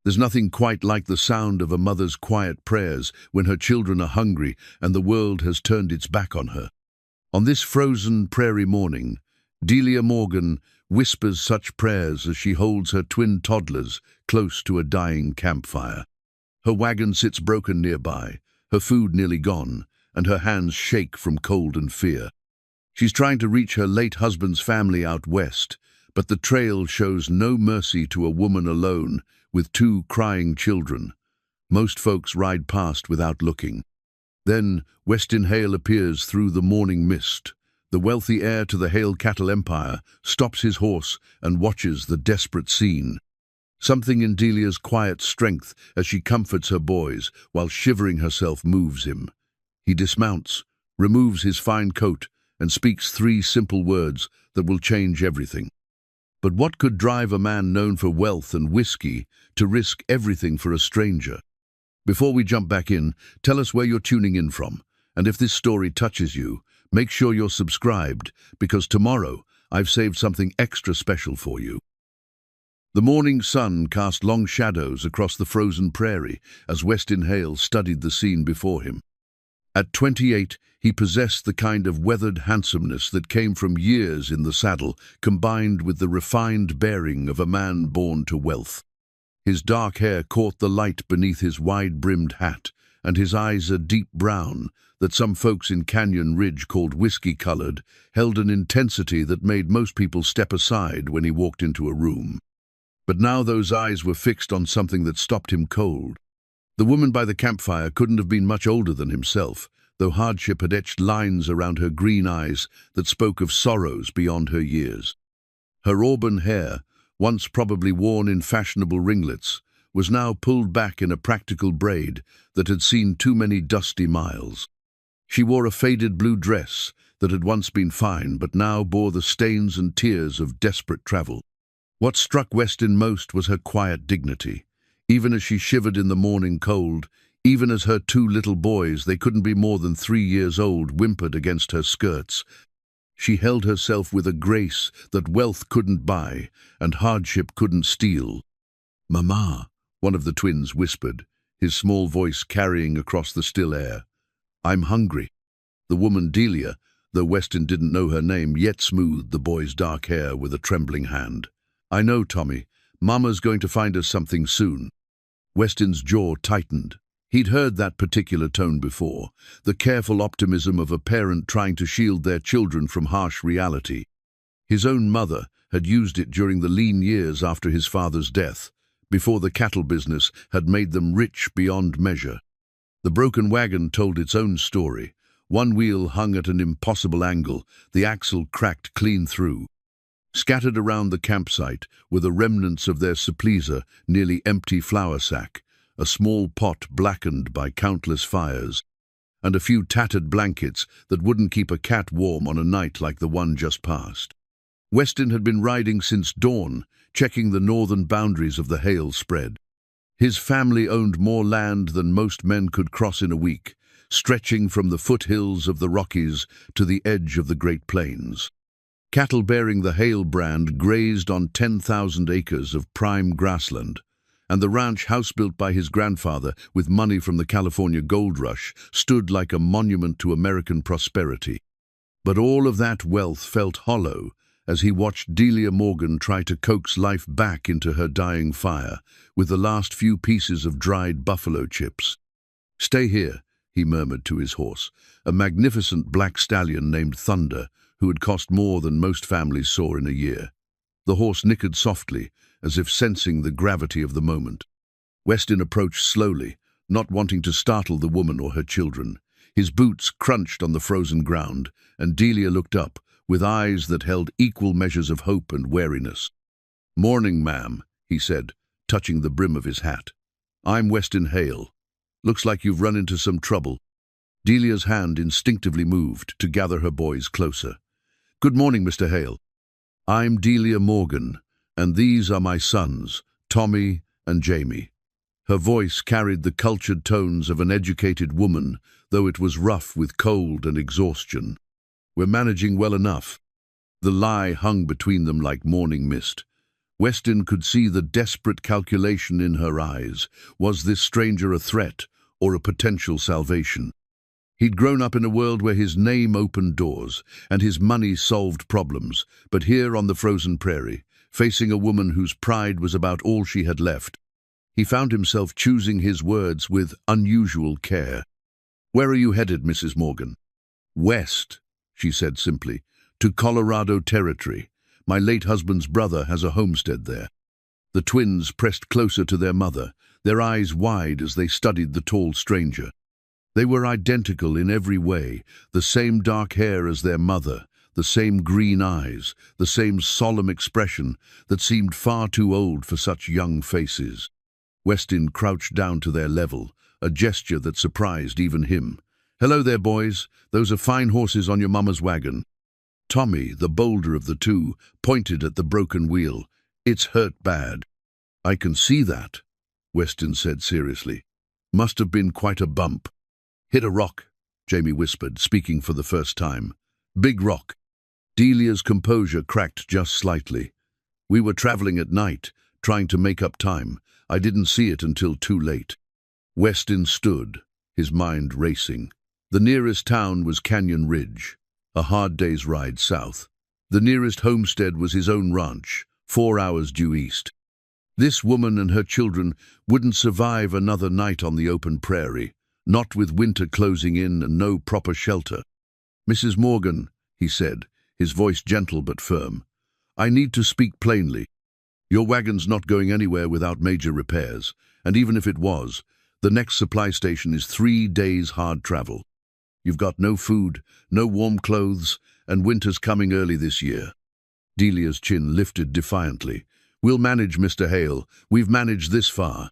There's nothing quite like the sound of a mother's quiet prayers when her children are hungry and the world has turned its back on her. On this frozen prairie morning, Delia Morgan whispers such prayers as she holds her twin toddlers close to a dying campfire. Her wagon sits broken nearby, her food nearly gone, and her hands shake from cold and fear. She's trying to reach her late husband's family out west, but the trail shows no mercy to a woman alone with two crying children. Most folks ride past without looking. Then Weston Hale appears through the morning mist. The wealthy heir to the Hale cattle empire stops his horse and watches the desperate scene. Something in Delia's quiet strength as she comforts her boys while shivering herself moves him. He dismounts, removes his fine coat, and speaks three simple words that will change everything. But what could drive a man known for wealth and whiskey to risk everything for a stranger? Before we jump back in, tell us where you're tuning in from, and if this story touches you, make sure you're subscribed, because tomorrow I've saved something extra special for you. The morning sun cast long shadows across the frozen prairie as Weston Hale studied the scene before him. At 28, he possessed the kind of weathered handsomeness that came from years in the saddle, combined with the refined bearing of a man born to wealth. His dark hair caught the light beneath his wide-brimmed hat, and his eyes, a deep brown that some folks in Canyon Ridge called whiskey-colored, held an intensity that made most people step aside when he walked into a room. But now those eyes were fixed on something that stopped him cold. The woman by the campfire couldn't have been much older than himself, though hardship had etched lines around her green eyes that spoke of sorrows beyond her years. Her auburn hair, once probably worn in fashionable ringlets, was now pulled back in a practical braid that had seen too many dusty miles. She wore a faded blue dress that had once been fine but now bore the stains and tears of desperate travel. What struck Weston most was her quiet dignity. Even as she shivered in the morning cold, even as her two little boys, they couldn't be more than 3 years old, whimpered against her skirts, she held herself with a grace that wealth couldn't buy and hardship couldn't steal. "Mama," one of the twins whispered, his small voice carrying across the still air. "I'm hungry." The woman Delia, though Weston didn't know her name, yet smoothed the boy's dark hair with a trembling hand. "I know, Tommy. Mama's going to find us something soon." Weston's jaw tightened. He'd heard that particular tone before, the careful optimism of a parent trying to shield their children from harsh reality. His own mother had used it during the lean years after his father's death, before the cattle business had made them rich beyond measure. The broken wagon told its own story. One wheel hung at an impossible angle, the axle cracked clean through. Scattered around the campsite were the remnants of their suppleaser, nearly empty flour sack, a small pot blackened by countless fires, and a few tattered blankets that wouldn't keep a cat warm on a night like the one just past. Weston had been riding since dawn, checking the northern boundaries of the Hale spread. His family owned more land than most men could cross in a week, stretching from the foothills of the Rockies to the edge of the Great Plains. Cattle bearing the Hale brand grazed on 10,000 acres of prime grassland, and the ranch, house built by his grandfather with money from the California gold rush, stood like a monument to American prosperity. But all of that wealth felt hollow as he watched Delia Morgan try to coax life back into her dying fire with the last few pieces of dried buffalo chips. "Stay here," he murmured to his horse, a magnificent black stallion named Thunder, who had cost more than most families saw in a year. The horse nickered softly, as if sensing the gravity of the moment. Weston approached slowly, not wanting to startle the woman or her children. His boots crunched on the frozen ground, and Delia looked up, with eyes that held equal measures of hope and wariness. "Morning, ma'am," he said, touching the brim of his hat. "I'm Weston Hale. Looks like you've run into some trouble." Delia's hand instinctively moved to gather her boys closer. "Good morning, Mr. Hale. I'm Delia Morgan, and these are my sons, Tommy and Jamie." Her voice carried the cultured tones of an educated woman, though it was rough with cold and exhaustion. "We're managing well enough." The lie hung between them like morning mist. Weston could see the desperate calculation in her eyes. Was this stranger a threat or a potential salvation? He'd grown up in a world where his name opened doors and his money solved problems, but here on the frozen prairie, facing a woman whose pride was about all she had left, he found himself choosing his words with unusual care. "Where are you headed, Mrs. Morgan?" "West," she said simply, "to Colorado Territory. My late husband's brother has a homestead there." The twins pressed closer to their mother, their eyes wide as they studied the tall stranger. They were identical in every way, the same dark hair as their mother, the same green eyes, the same solemn expression that seemed far too old for such young faces. Weston crouched down to their level, a gesture that surprised even him. "Hello there, boys. Those are fine horses on your mama's wagon." Tommy, the bolder of the two, pointed at the broken wheel. "It's hurt bad." "I can see that," Weston said seriously. "Must have been quite a bump." "Hit a rock," Jamie whispered, speaking for the first time. "Big rock." Delia's composure cracked just slightly. "We were traveling at night, trying to make up time. I didn't see it until too late." Weston stood, his mind racing. The nearest town was Canyon Ridge, a hard day's ride south. The nearest homestead was his own ranch, 4 hours due east. This woman and her children wouldn't survive another night on the open prairie, not with winter closing in and no proper shelter. "Mrs. Morgan," he said, his voice gentle but firm, "I need to speak plainly. Your wagon's not going anywhere without major repairs, and even if it was, the next supply station is 3 days hard travel. You've got no food, no warm clothes, and winter's coming early this year." Delia's chin lifted defiantly. "We'll manage, Mr. Hale. We've managed this far."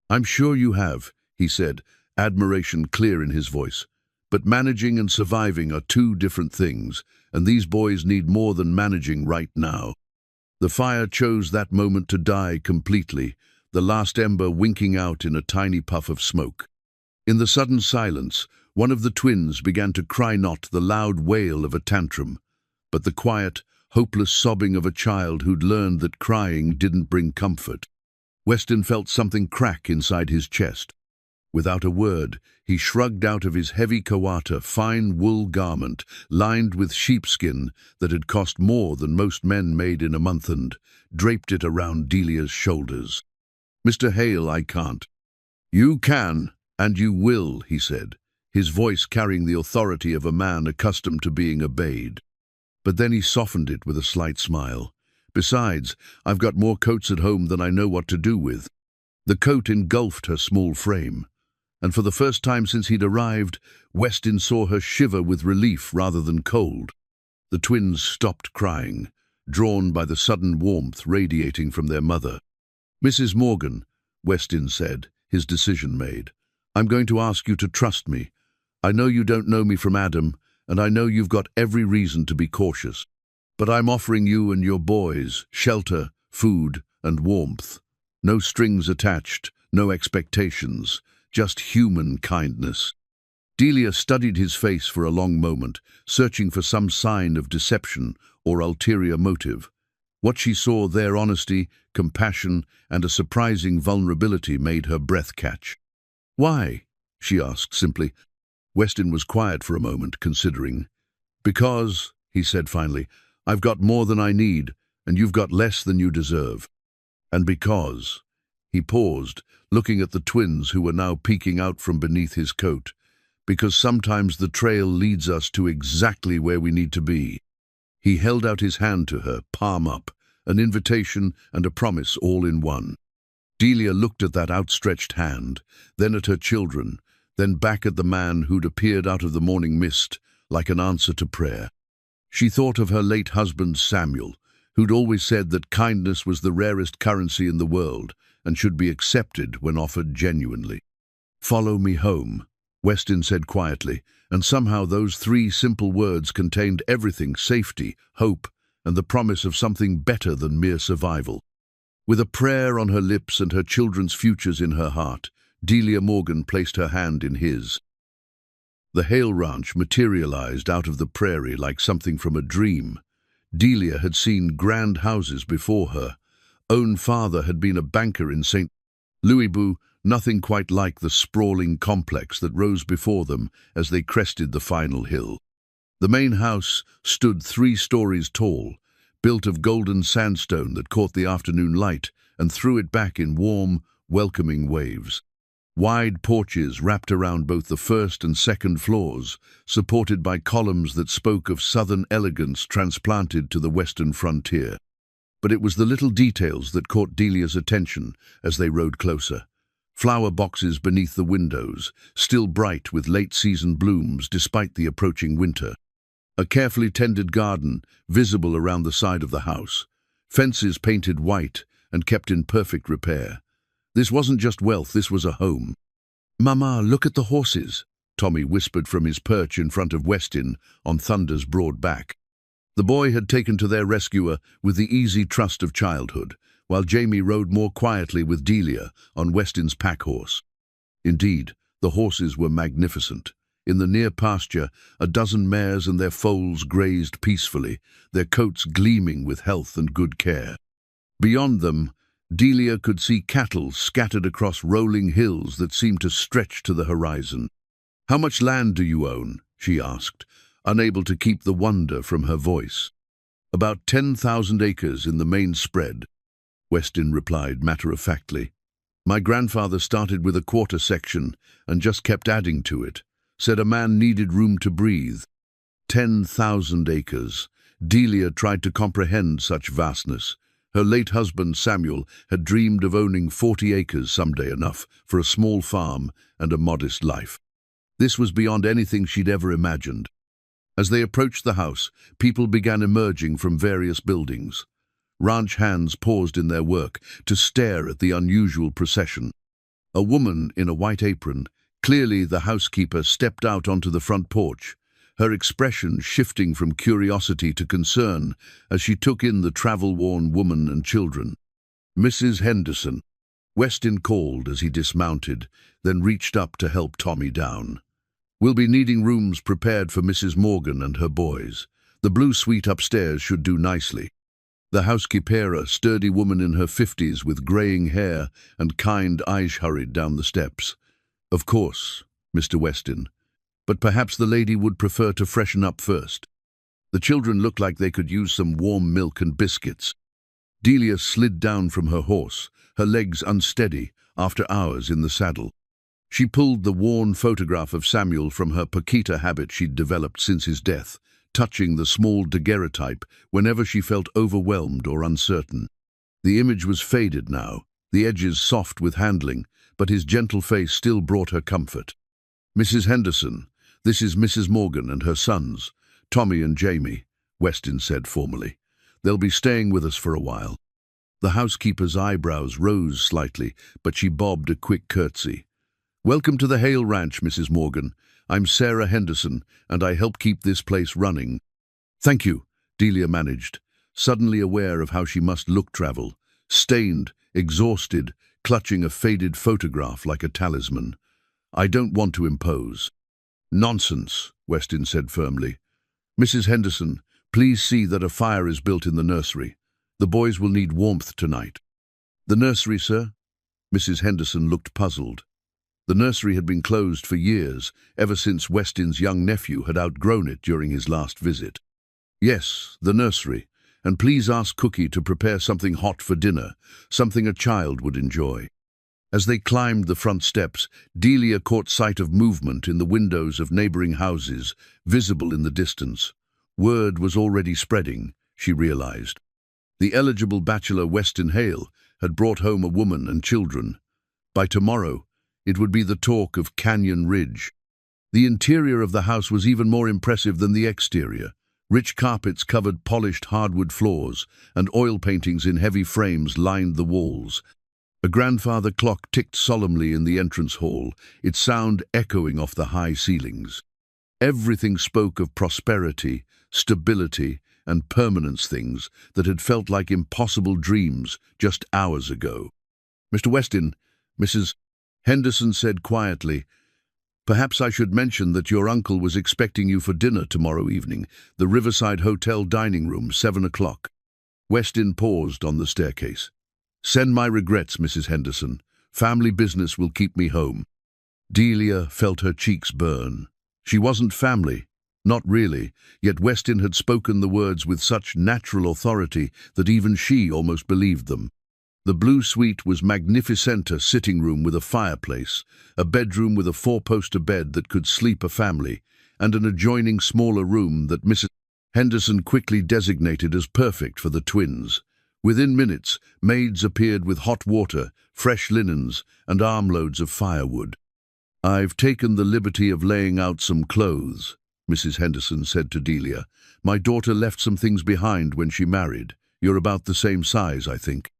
"I'm sure you have," he said, admiration clear in his voice. "But managing and surviving are two different things, and these boys need more than managing right now." The fire chose that moment to die completely, the last ember winking out in a tiny puff of smoke. In the sudden silence, one of the twins began to cry, not the loud wail of a tantrum, but the quiet, hopeless sobbing of a child who'd learned that crying didn't bring comfort. Weston felt something crack inside his chest. Without a word, he shrugged out of his heavy kawata fine wool garment lined with sheepskin that had cost more than most men made in a month and draped it around Delia's shoulders. "Mr. Hale, I can't." "You can, and you will," he said, his voice carrying the authority of a man accustomed to being obeyed. But then he softened it with a slight smile. "Besides, I've got more coats at home than I know what to do with." The coat engulfed her small frame, and for the first time since he'd arrived, Weston saw her shiver with relief rather than cold. The twins stopped crying, drawn by the sudden warmth radiating from their mother. "Mrs. Morgan," Weston said, his decision made, "I'm going to ask you to trust me. I know you don't know me from Adam, and I know you've got every reason to be cautious. But I'm offering you and your boys shelter, food, and warmth. No strings attached, no expectations, just human kindness." Delia studied his face for a long moment, searching for some sign of deception or ulterior motive. What she saw there, honesty, compassion, and a surprising vulnerability, made her breath catch. "Why?" she asked simply. Weston was quiet for a moment, considering. "Because," he said finally, "I've got more than I need, and you've got less than you deserve. And because—" He paused, looking at the twins who were now peeking out from beneath his coat. "Because sometimes the trail leads us to exactly where we need to be." He held out his hand to her, palm up, an invitation and a promise all in one. Delia looked at that outstretched hand, then at her children, then back at the man who'd appeared out of the morning mist like an answer to prayer. She thought of her late husband Samuel, who'd always said that kindness was the rarest currency in the world and should be accepted when offered genuinely. "Follow me home," Weston said quietly, and somehow those 3 simple words contained everything: safety, hope, and the promise of something better than mere survival. With a prayer on her lips and her children's futures in her heart, Delia Morgan placed her hand in his. The Hale Ranch materialized out of the prairie like something from a dream. Delia had seen grand houses before her, own father had been a banker in St. Louisville, nothing quite like the sprawling complex that rose before them as they crested the final hill. The main house stood 3 stories tall, built of golden sandstone that caught the afternoon light and threw it back in warm, welcoming waves. Wide porches wrapped around both the first and second floors, supported by columns that spoke of southern elegance transplanted to the western frontier. But it was the little details that caught Delia's attention as they rode closer. Flower boxes beneath the windows, still bright with late-season blooms despite the approaching winter. A carefully tended garden visible around the side of the house. Fences painted white and kept in perfect repair. This wasn't just wealth, this was a home. "Mama, look at the horses," Tommy whispered from his perch in front of Westin on Thunder's broad back. The boy had taken to their rescuer with the easy trust of childhood, while Jamie rode more quietly with Delia on Westin's pack horse. Indeed, the horses were magnificent. In the near pasture, a dozen mares and their foals grazed peacefully, their coats gleaming with health and good care. Beyond them, Delia could see cattle scattered across rolling hills that seemed to stretch to the horizon. "How much land do you own?" she asked, unable to keep the wonder from her voice. "About 10,000 acres in the main spread," Westin replied matter-of-factly. "My grandfather started with a quarter section and just kept adding to it. Said a man needed room to breathe." 10,000 acres. Delia tried to comprehend such vastness. Her late husband, Samuel, had dreamed of owning 40 acres someday enough for a small farm and a modest life. This was beyond anything she'd ever imagined. As they approached the house, people began emerging from various buildings. Ranch hands paused in their work to stare at the unusual procession. A woman in a white apron, clearly the housekeeper, stepped out onto the front porch, her expression shifting from curiosity to concern as she took in the travel-worn woman and children. "Mrs. Henderson," Westin called as he dismounted, then reached up to help Tommy down. "We'll be needing rooms prepared for Mrs. Morgan and her boys. The blue suite upstairs should do nicely." The housekeeper, a sturdy woman in her 50s with graying hair and kind eyes, hurried down the steps. "Of course, Mr. Westin, but perhaps the lady would prefer to freshen up first." The children looked like they could use some warm milk and biscuits. Delia slid down from her horse, her legs unsteady after hours in the saddle. She pulled the worn photograph of Samuel from her Paquita habit she'd developed since his death, touching the small daguerreotype whenever she felt overwhelmed or uncertain. The image was faded now, the edges soft with handling, but his gentle face still brought her comfort. "Mrs. Henderson, this is Mrs. Morgan and her sons, Tommy and Jamie," Westin said formally. "They'll be staying with us for a while." The housekeeper's eyebrows rose slightly, but she bobbed a quick curtsy. "Welcome to the Hale Ranch, Mrs. Morgan. I'm Sarah Henderson, and I help keep this place running." "Thank you," Delia managed, suddenly aware of how she must look travel, stained, exhausted, clutching a faded photograph like a talisman. "I don't want to impose." "Nonsense," Westin said firmly. "Mrs. Henderson, please see that a fire is built in the nursery. The boys will need warmth tonight." "The nursery, sir?" Mrs. Henderson looked puzzled. The nursery had been closed for years, ever since Westin's young nephew had outgrown it during his last visit. "Yes, the nursery, and please ask Cookie to prepare something hot for dinner, something a child would enjoy." As they climbed the front steps, Delia caught sight of movement in the windows of neighboring houses, visible in the distance. Word was already spreading, she realized. The eligible bachelor Westin Hale had brought home a woman and children. By tomorrow, it would be the talk of Canyon Ridge. The interior of the house was even more impressive than the exterior. Rich carpets covered polished hardwood floors, and oil paintings in heavy frames lined the walls. A grandfather clock ticked solemnly in the entrance hall, its sound echoing off the high ceilings. Everything spoke of prosperity, stability, and permanence, things that had felt like impossible dreams just hours ago. "Mr. Westin," Mrs. Henderson said quietly, "perhaps I should mention that your uncle was expecting you for dinner tomorrow evening, the Riverside Hotel dining room, 7 o'clock. Westin paused on the staircase. Send my regrets, Mrs. Henderson. Family business will keep me home. Delia felt her cheeks burn. She wasn't family. Not really, yet Weston had spoken the words with such natural authority that even she almost believed them. The blue suite was magnificent, a sitting room with a fireplace, a bedroom with a four-poster bed that could sleep a family, and an adjoining smaller room that Mrs. Henderson quickly designated as perfect for the twins. Within minutes, maids appeared with hot water, fresh linens, and armloads of firewood. "I've taken the liberty of laying out some clothes," Mrs. Henderson said to Delia. "My daughter left some things behind when she married. You're about the same size, I think."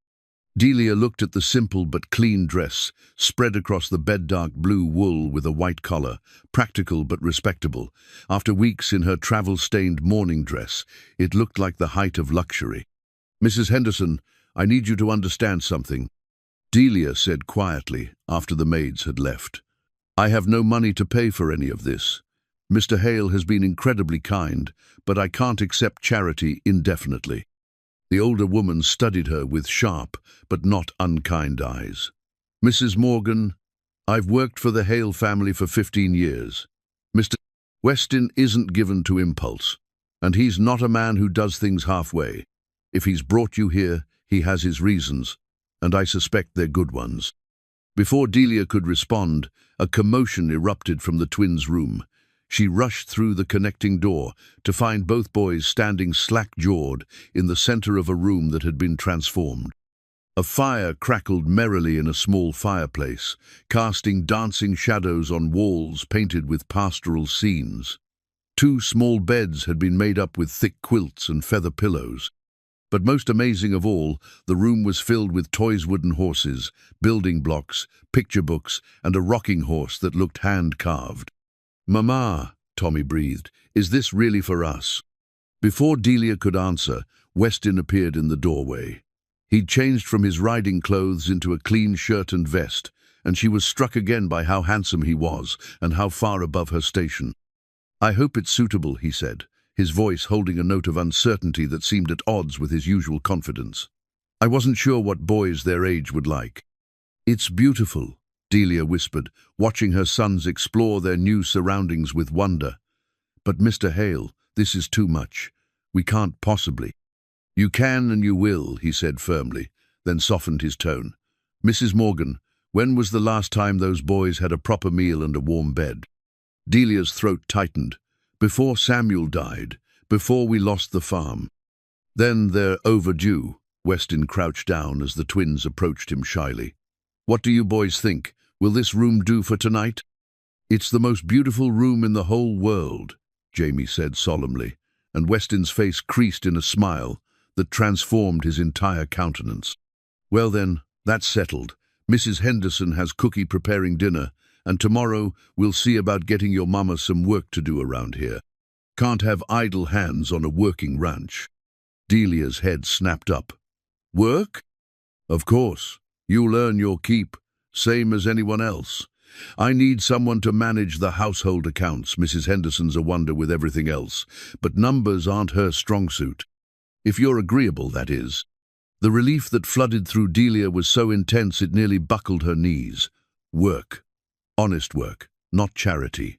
Delia looked at the simple but clean dress, spread across the bed, dark blue wool with a white collar, practical but respectable. After weeks in her travel-stained morning dress, it looked like the height of luxury. "Mrs. Henderson, I need you to understand something," Delia said quietly after the maids had left. "I have no money to pay for any of this. Mr. Hale has been incredibly kind, but I can't accept charity indefinitely." The older woman studied her with sharp but not unkind eyes. "Mrs. Morgan, I've worked for the Hale family for 15 years. Mr. Weston isn't given to impulse, and he's not a man who does things halfway. If he's brought you here, he has his reasons, and I suspect they're good ones." Before Delia could respond, a commotion erupted from the twins' room. She rushed through the connecting door to find both boys standing slack-jawed in the center of a room that had been transformed. A fire crackled merrily in a small fireplace, casting dancing shadows on walls painted with pastoral scenes. Two small beds had been made up with thick quilts and feather pillows. But most amazing of all, the room was filled with toys, wooden horses, building blocks, picture books, and a rocking horse that looked hand-carved. "Mama," Tommy breathed, "is this really for us?" Before Delia could answer, Weston appeared in the doorway. He'd changed from his riding clothes into a clean shirt and vest, and she was struck again by how handsome he was and how far above her station. "I hope it's suitable," he said, his voice holding a note of uncertainty that seemed at odds with his usual confidence. "I wasn't sure what boys their age would like." "It's beautiful," Delia whispered, watching her sons explore their new surroundings with wonder. "But Mr. Hale, this is too much. We can't possibly." "You can and you will," he said firmly, then softened his tone. "Mrs. Morgan, when was the last time those boys had a proper meal and a warm bed?" Delia's throat tightened. "Before Samuel died, before we lost the farm." "Then they're overdue." Weston crouched down as the twins approached him shyly. "What do you boys think? Will this room do for tonight?" "It's the most beautiful room in the whole world," Jamie said solemnly, and Weston's face creased in a smile that transformed his entire countenance. "Well then, that's settled. Mrs. Henderson has Cookie preparing dinner, and tomorrow we'll see about getting your mama some work to do around here. Can't have idle hands on a working ranch." Delia's head snapped up. "Work? Of course. You'll earn your keep, same as anyone else. I need someone to manage the household accounts. Mrs. Henderson's a wonder with everything else, but numbers aren't her strong suit. If you're agreeable, that is." The relief that flooded through Delia was so intense it nearly buckled her knees. Work. Honest work, not charity.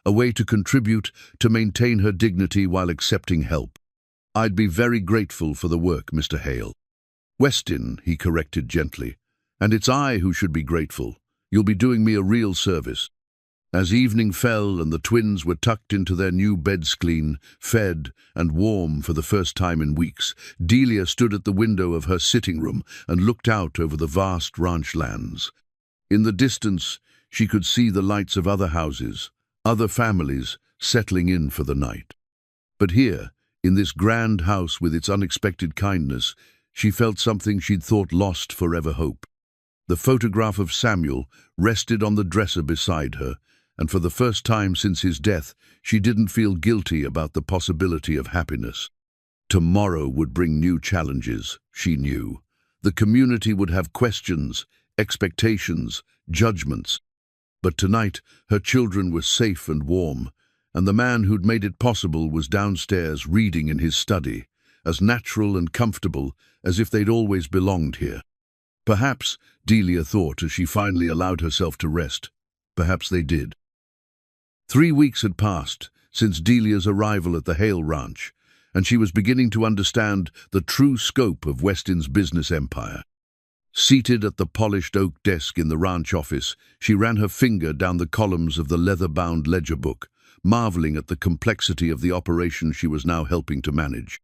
A way to contribute, to maintain her dignity while accepting help. "I'd be very grateful for the work, Mr. Hale." "Weston," he corrected gently. "And it's I who should be grateful. You'll be doing me a real service." As evening fell and the twins were tucked into their new beds, clean, fed, and warm for the first time in weeks, Delia stood at the window of her sitting room and looked out over the vast ranch lands. In the distance, she could see the lights of other houses, other families settling in for the night. But here, in this grand house with its unexpected kindness, she felt something she'd thought lost forever: hope. The photograph of Samuel rested on the dresser beside her, and for the first time since his death, she didn't feel guilty about the possibility of happiness. Tomorrow would bring new challenges, she knew. The community would have questions, expectations, judgments. But tonight, her children were safe and warm, and the man who'd made it possible was downstairs reading in his study, as natural and comfortable as if they'd always belonged here. Perhaps, Delia thought as she finally allowed herself to rest. Perhaps they did. 3 weeks had passed since Delia's arrival at the Hale Ranch, and she was beginning to understand the true scope of Weston's business empire. Seated at the polished oak desk in the ranch office, she ran her finger down the columns of the leather-bound ledger book, marveling at the complexity of the operation she was now helping to manage.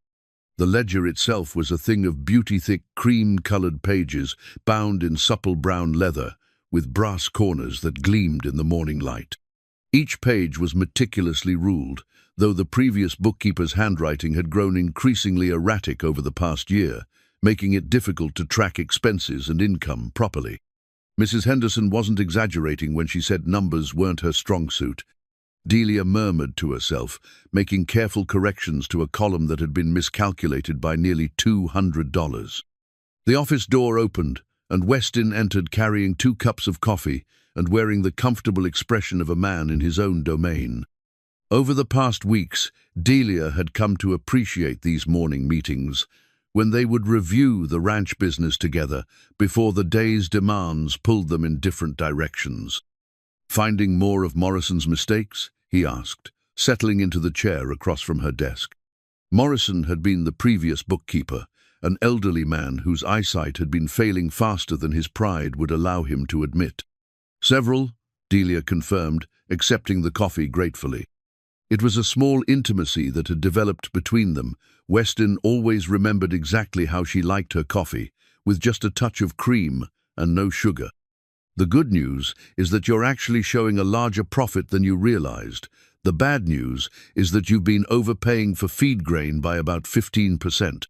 The ledger itself was a thing of beauty-thick, cream-colored pages bound in supple brown leather, with brass corners that gleamed in the morning light. Each page was meticulously ruled, though the previous bookkeeper's handwriting had grown increasingly erratic over the past year, making it difficult to track expenses and income properly. Mrs. Henderson wasn't exaggerating when she said numbers weren't her strong suit. Delia murmured to herself, making careful corrections to a column that had been miscalculated by nearly $200. The office door opened, and Weston entered carrying 2 cups of coffee and wearing the comfortable expression of a man in his own domain. Over the past weeks, Delia had come to appreciate these morning meetings, when they would review the ranch business together before the day's demands pulled them in different directions. "Finding more of Morrison's mistakes?" he asked, settling into the chair across from her desk. Morrison had been the previous bookkeeper, an elderly man whose eyesight had been failing faster than his pride would allow him to admit. "Several," Delia confirmed, accepting the coffee gratefully. It was a small intimacy that had developed between them. Weston always remembered exactly how she liked her coffee, with just a touch of cream and no sugar. "The good news is that you're actually showing a larger profit than you realized. The bad news is that you've been overpaying for feed grain by about 15%.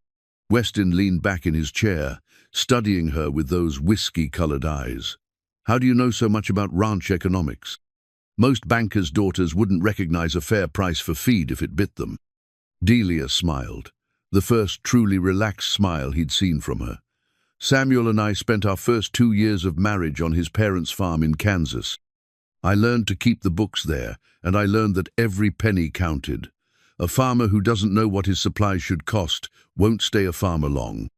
Weston leaned back in his chair, studying her with those whiskey-colored eyes. "How do you know so much about ranch economics?" "Most bankers' daughters wouldn't recognize a fair price for feed if it bit them." Delia smiled, the first truly relaxed smile he'd seen from her. "Samuel and I spent our first 2 years of marriage on his parents' farm in Kansas. I learned to keep the books there, and I learned that every penny counted. A farmer who doesn't know what his supplies should cost won't stay a farmer long."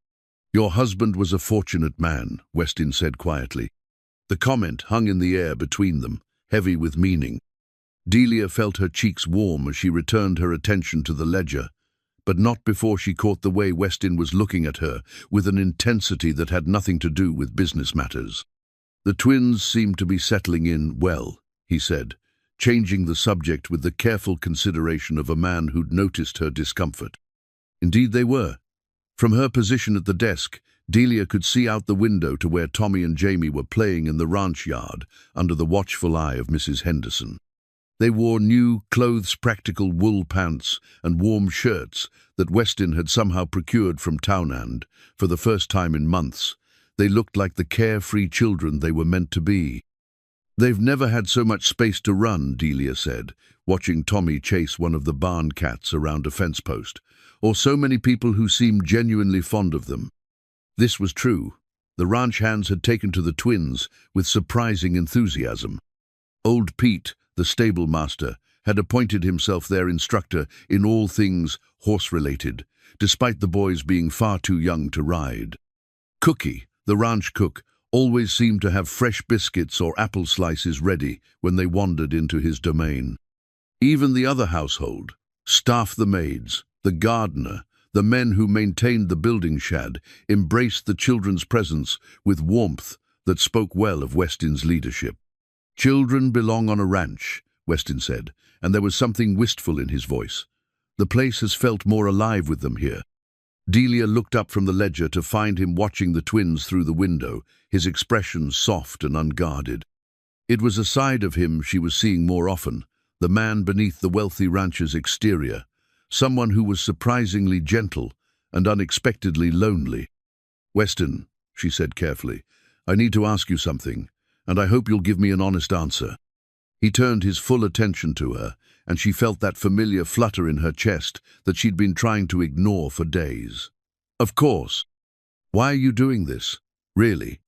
"Your husband was a fortunate man," Weston said quietly. The comment hung in the air between them, heavy with meaning. Delia felt her cheeks warm as she returned her attention to the ledger, but not before she caught the way Weston was looking at her with an intensity that had nothing to do with business matters. "The twins seemed to be settling in well," he said, changing the subject with the careful consideration of a man who'd noticed her discomfort. Indeed they were. From her position at the desk, Delia could see out the window to where Tommy and Jamie were playing in the ranch yard under the watchful eye of Mrs. Henderson. They wore new, clothes-practical wool pants and warm shirts that Weston had somehow procured from Townend for the first time in months. They looked like the carefree children they were meant to be. "They've never had so much space to run," Delia said, watching Tommy chase one of the barn cats around a fence post, "or so many people who seemed genuinely fond of them." This was true. The ranch hands had taken to the twins with surprising enthusiasm. Old Pete, the stable master, had appointed himself their instructor in all things horse-related, despite the boys being far too young to ride. Cookie, the ranch cook, always seemed to have fresh biscuits or apple slices ready when they wandered into his domain. Even the other household, Staff the maids, the gardener, the men who maintained the building shed, embraced the children's presence with warmth that spoke well of Weston's leadership. "Children belong on a ranch," Weston said, and there was something wistful in his voice. "The place has felt more alive with them here." Delia looked up from the ledger to find him watching the twins through the window, his expression soft and unguarded. It was a side of him she was seeing more often, the man beneath the wealthy rancher's exterior, someone who was surprisingly gentle and unexpectedly lonely. "Weston," she said carefully, "I need to ask you something, and I hope you'll give me an honest answer." He turned his full attention to her, and she felt that familiar flutter in her chest that she'd been trying to ignore for days. "Of course. Why are you doing this? Really?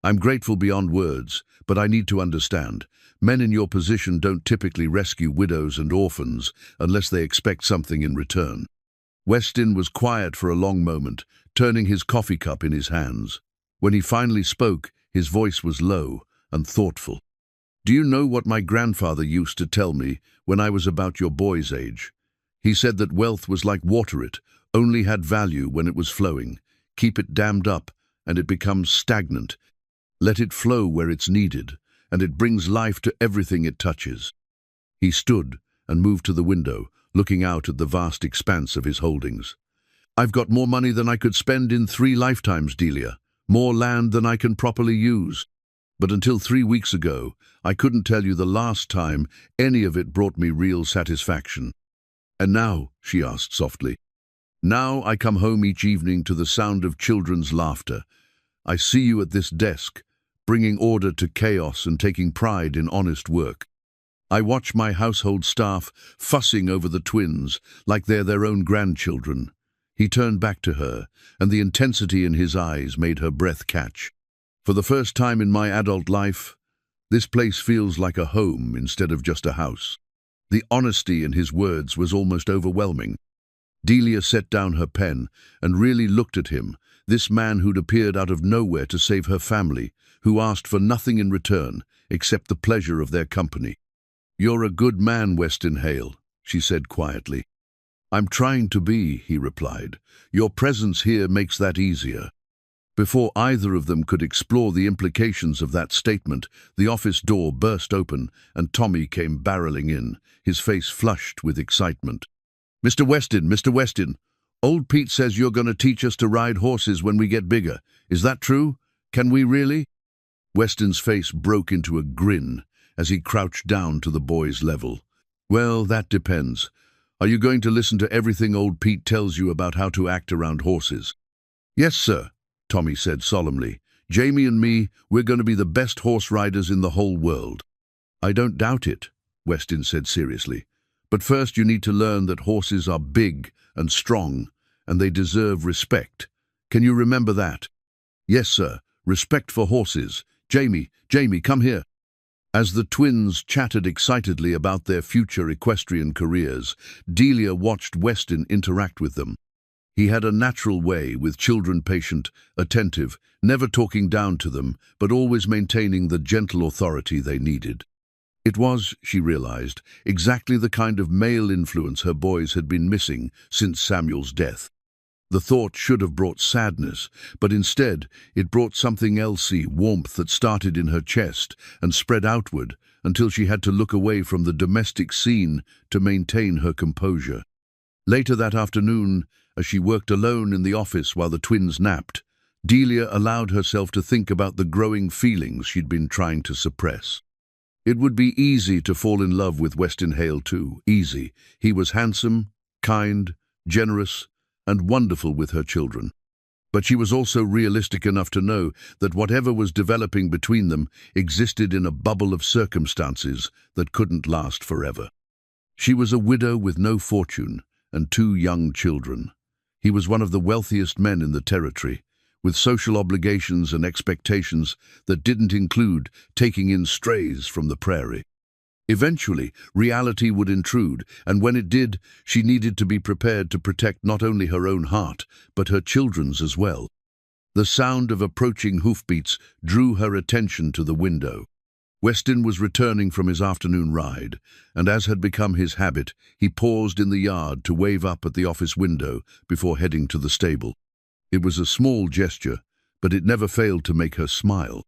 I'm grateful beyond words, but I need to understand. Men in your position don't typically rescue widows and orphans unless they expect something in return." Weston was quiet for a long moment, turning his coffee cup in his hands. When he finally spoke, his voice was low and thoughtful. "Do you know what my grandfather used to tell me when I was about your boy's age? He said that wealth was like water, it only had value when it was flowing. Keep it dammed up, and it becomes stagnant. Let it flow where it's needed, and it brings life to everything it touches." He stood and moved to the window, looking out at the vast expanse of his holdings. "I've got more money than I could spend in 3 lifetimes, Delia. More land than I can properly use. But until 3 weeks ago, I couldn't tell you the last time any of it brought me real satisfaction." "And now?" she asked softly. "Now I come home each evening to the sound of children's laughter. I see you at this desk, bringing order to chaos and taking pride in honest work. I watch my household staff fussing over the twins like they're their own grandchildren." He turned back to her, and the intensity in his eyes made her breath catch. "For the first time in my adult life, this place feels like a home instead of just a house." The honesty in his words was almost overwhelming. Delia set down her pen and really looked at him, this man who'd appeared out of nowhere to save her family, who asked for nothing in return except the pleasure of their company. "You're a good man, Weston Hale," she said quietly. "I'm trying to be," he replied. "Your presence here makes that easier." Before either of them could explore the implications of that statement, the office door burst open and Tommy came barreling in, his face flushed with excitement. Mr. Weston, old Pete says you're going to teach us to ride horses when we get bigger. Is that true? Can we really?" Weston's face broke into a grin as he crouched down to the boy's level. "Well, that depends. Are you going to listen to everything old Pete tells you about how to act around horses?" "Yes, sir," Tommy said solemnly. "Jamie and me, we're going to be the best horse riders in the whole world." "I don't doubt it," Weston said seriously. "But first you need to learn that horses are big and strong, and they deserve respect. Can you remember that?" "Yes, sir. Respect for horses. Jamie, come here." As the twins chatted excitedly about their future equestrian careers, Delia watched Weston interact with them. He had a natural way with children, patient, attentive, never talking down to them, but always maintaining the gentle authority they needed. It was, she realized, exactly the kind of male influence her boys had been missing since Samuel's death. The thought should have brought sadness, but instead it brought something else, warmth that started in her chest and spread outward until she had to look away from the domestic scene to maintain her composure. Later that afternoon, as she worked alone in the office while the twins napped, Delia allowed herself to think about the growing feelings she'd been trying to suppress. It would be easy to fall in love with Weston Hale too, easy. He was handsome, kind, generous, and wonderful with her children. But she was also realistic enough to know that whatever was developing between them existed in a bubble of circumstances that couldn't last forever. She was a widow with no fortune and 2 young children. He was one of the wealthiest men in the territory, with social obligations and expectations that didn't include taking in strays from the prairie. Eventually, reality would intrude, and when it did, she needed to be prepared to protect not only her own heart, but her children's as well. The sound of approaching hoofbeats drew her attention to the window. Weston was returning from his afternoon ride, and as had become his habit, he paused in the yard to wave up at the office window before heading to the stable. It was a small gesture, but it never failed to make her smile.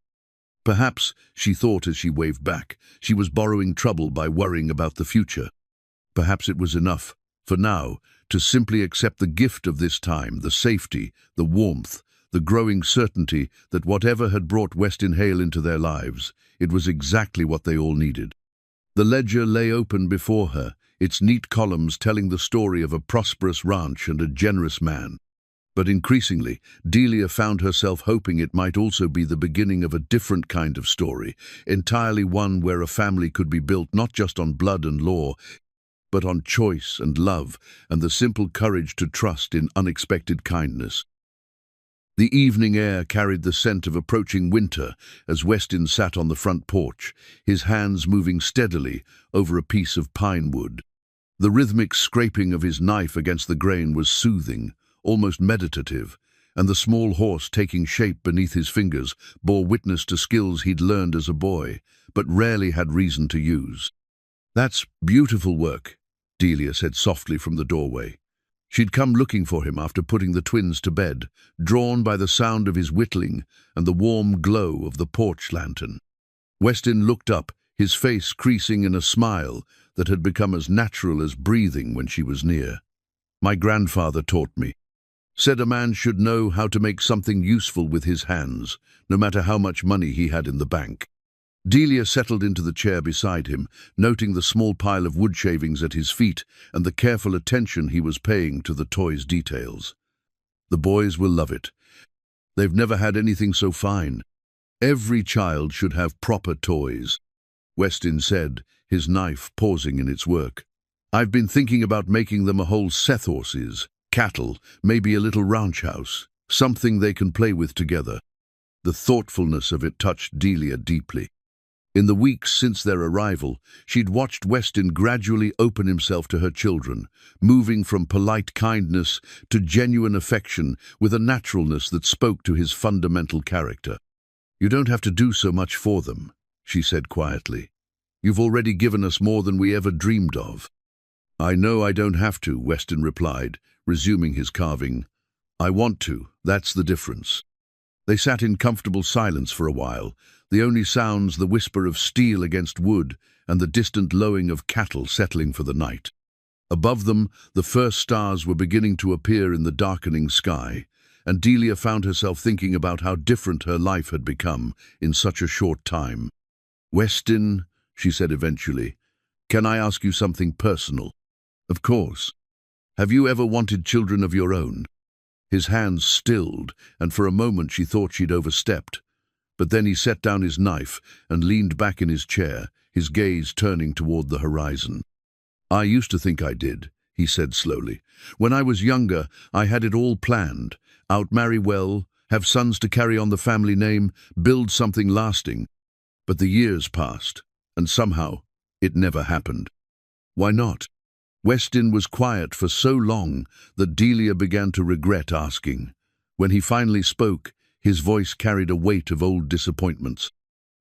Perhaps, she thought as she waved back, she was borrowing trouble by worrying about the future. Perhaps it was enough, for now, to simply accept the gift of this time, the safety, the warmth, the growing certainty that whatever had brought Weston Hale into their lives, it was exactly what they all needed. The ledger lay open before her, its neat columns telling the story of a prosperous ranch and a generous man. But increasingly, Delia found herself hoping it might also be the beginning of a different kind of story, entirely one where a family could be built not just on blood and law, but on choice and love and the simple courage to trust in unexpected kindness. The evening air carried the scent of approaching winter as Weston sat on the front porch, his hands moving steadily over a piece of pine wood. The rhythmic scraping of his knife against the grain was soothing, almost meditative, and the small horse taking shape beneath his fingers bore witness to skills he'd learned as a boy, but rarely had reason to use. "That's beautiful work," Delia said softly from the doorway. She'd come looking for him after putting the twins to bed, drawn by the sound of his whittling and the warm glow of the porch lantern. Weston looked up, his face creasing in a smile that had become as natural as breathing when she was near. "My grandfather taught me. Said a man should know how to make something useful with his hands, no matter how much money he had in the bank." Delia settled into the chair beside him, noting the small pile of wood shavings at his feet and the careful attention he was paying to the toy's details. "The boys will love it. They've never had anything so fine. Every child should have proper toys," Weston said, his knife pausing in its work. "I've been thinking about making them a whole set horses, cattle, maybe a little ranch house, something they can play with together." The thoughtfulness of it touched Delia deeply. In the weeks since their arrival, she'd watched Weston gradually open himself to her children, moving from polite kindness to genuine affection with a naturalness that spoke to his fundamental character. "You don't have to do so much for them," she said quietly. "You've already given us more than we ever dreamed of." "I know I don't have to," Weston replied, resuming his carving. "I want to, that's the difference." They sat in comfortable silence for a while, the only sounds the whisper of steel against wood and the distant lowing of cattle settling for the night. Above them, the first stars were beginning to appear in the darkening sky, and Delia found herself thinking about how different her life had become in such a short time. "Weston," she said eventually, "can I ask you something personal?" "Of course. Have you ever wanted children of your own?" His hands stilled, and for a moment she thought she'd overstepped. But then he set down his knife and leaned back in his chair, his gaze turning toward the horizon. "I used to think I did," he said slowly. "When I was younger, I had it all planned. Outmarry well, have sons to carry on the family name, build something lasting. But the years passed, and somehow it never happened." "Why not?" Weston was quiet for so long that Delia began to regret asking. When he finally spoke, his voice carried a weight of old disappointments.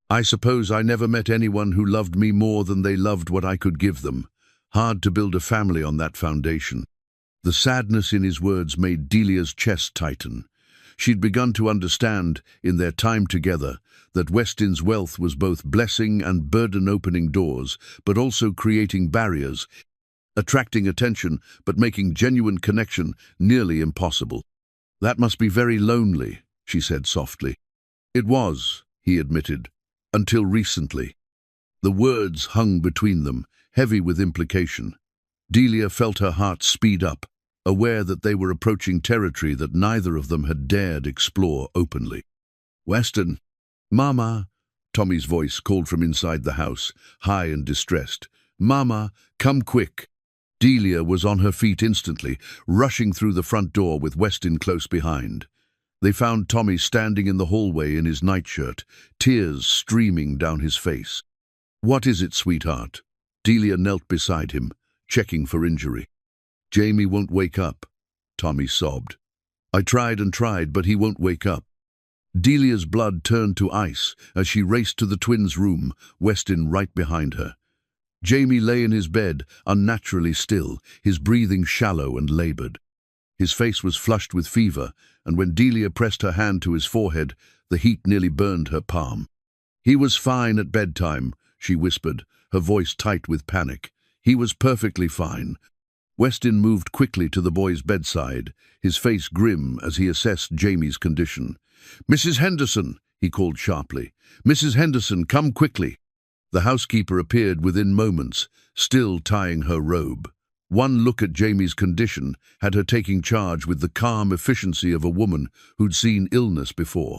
"I suppose I never met anyone who loved me more than they loved what I could give them. Hard to build a family on that foundation." The sadness in his words made Delia's chest tighten. She'd begun to understand, in their time together, that Weston's wealth was both blessing and burden opening doors, but also creating barriers, attracting attention, but making genuine connection nearly impossible. "That must be very lonely," she said softly. "It was," he admitted, "until recently." The words hung between them, heavy with implication. Delia felt her heart speed up, aware that they were approaching territory that neither of them had dared explore openly. "Weston." "Mama," Tommy's voice called from inside the house, high and distressed. "Mama, come quick." Delia was on her feet instantly, rushing through the front door with Weston close behind. They found Tommy standing in the hallway in his nightshirt, tears streaming down his face. "What is it, sweetheart?" Delia knelt beside him, checking for injury. "Jamie won't wake up," Tommy sobbed. "I tried and tried, but he won't wake up." Delia's blood turned to ice as she raced to the twins' room, Weston right behind her. Jamie lay in his bed, unnaturally still, his breathing shallow and labored. His face was flushed with fever, and when Delia pressed her hand to his forehead, the heat nearly burned her palm. "He was fine at bedtime," she whispered, her voice tight with panic. "He was perfectly fine." Weston moved quickly to the boy's bedside, his face grim as he assessed Jamie's condition. "Mrs. Henderson," he called sharply. "Mrs. Henderson, come quickly." The housekeeper appeared within moments, still tying her robe. One look at Jamie's condition had her taking charge with the calm efficiency of a woman who'd seen illness before.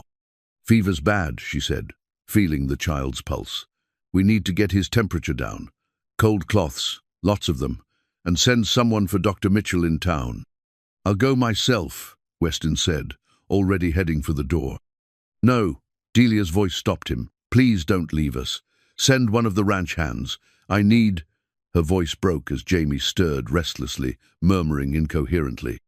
"Fever's bad," she said, feeling the child's pulse. "We need to get his temperature down. Cold cloths, lots of them, and send someone for Dr. Mitchell in town." "I'll go myself," Weston said, already heading for the door. "No," Delia's voice stopped him. "Please don't leave us. Send one of the ranch hands. I need—" Her voice broke as Jamie stirred restlessly, murmuring incoherently.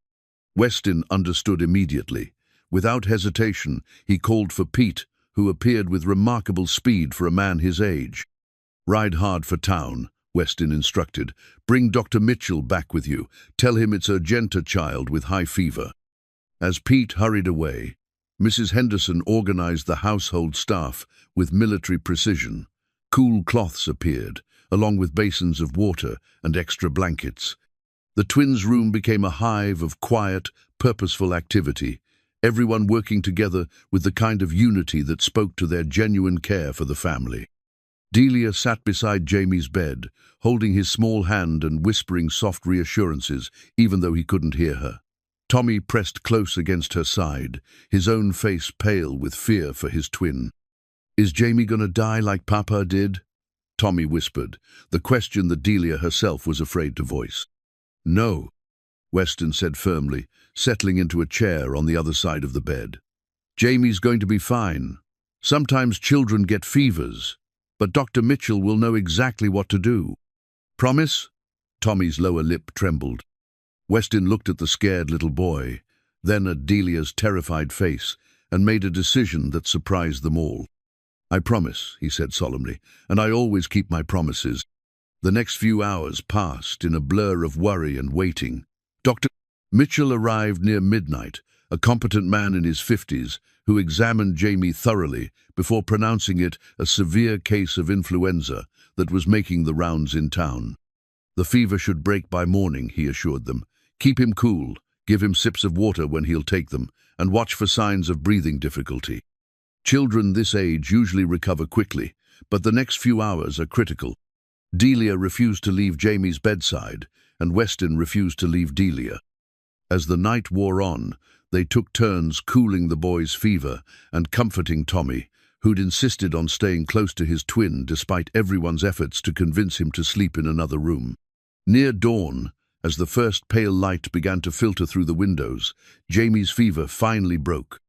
Weston understood immediately. Without hesitation, he called for Pete, who appeared with remarkable speed for a man his age. "Ride hard for town," Weston instructed. "Bring Dr. Mitchell back with you. Tell him it's Urgenta child with high fever." As Pete hurried away, Mrs. Henderson organized the household staff with military precision. Cool cloths appeared, along with basins of water and extra blankets. The twins' room became a hive of quiet, purposeful activity, everyone working together with the kind of unity that spoke to their genuine care for the family. Delia sat beside Jamie's bed, holding his small hand and whispering soft reassurances, even though he couldn't hear her. Tommy pressed close against her side, his own face pale with fear for his twin. "Is Jamie gonna die like Papa did?" Tommy whispered, the question that Delia herself was afraid to voice. "No," Weston said firmly, settling into a chair on the other side of the bed. "Jamie's going to be fine. Sometimes children get fevers, but Dr. Mitchell will know exactly what to do." "Promise?" Tommy's lower lip trembled. Weston looked at the scared little boy, then at Delia's terrified face, and made a decision that surprised them all. "I promise," he said solemnly, "and I always keep my promises." The next few hours passed in a blur of worry and waiting. Dr. Mitchell arrived near midnight, a competent man in his 50s, who examined Jamie thoroughly before pronouncing it a severe case of influenza that was making the rounds in town. "The fever should break by morning," he assured them. "Keep him cool, give him sips of water when he'll take them, and watch for signs of breathing difficulty. Children this age usually recover quickly, but the next few hours are critical." Delia refused to leave Jamie's bedside, and Weston refused to leave Delia. As the night wore on, they took turns cooling the boy's fever and comforting Tommy, who'd insisted on staying close to his twin despite everyone's efforts to convince him to sleep in another room. Near dawn, as the first pale light began to filter through the windows, Jamie's fever finally broke.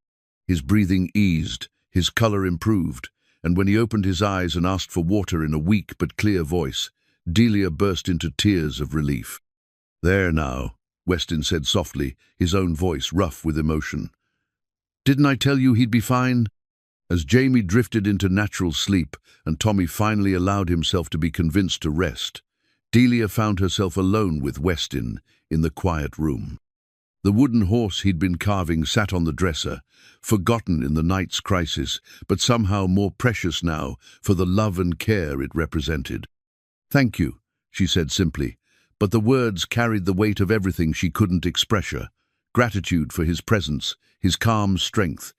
His breathing eased, his color improved, and when he opened his eyes and asked for water in a weak but clear voice, Delia burst into tears of relief. "There now," Weston said softly, his own voice rough with emotion. "Didn't I tell you he'd be fine?" As Jamie drifted into natural sleep and Tommy finally allowed himself to be convinced to rest, Delia found herself alone with Weston in the quiet room. The wooden horse he'd been carving sat on the dresser, forgotten in the night's crisis, but somehow more precious now for the love and care it represented. "Thank you," she said simply, but the words carried the weight of everything she couldn't express. Gratitude for his presence, his calm strength,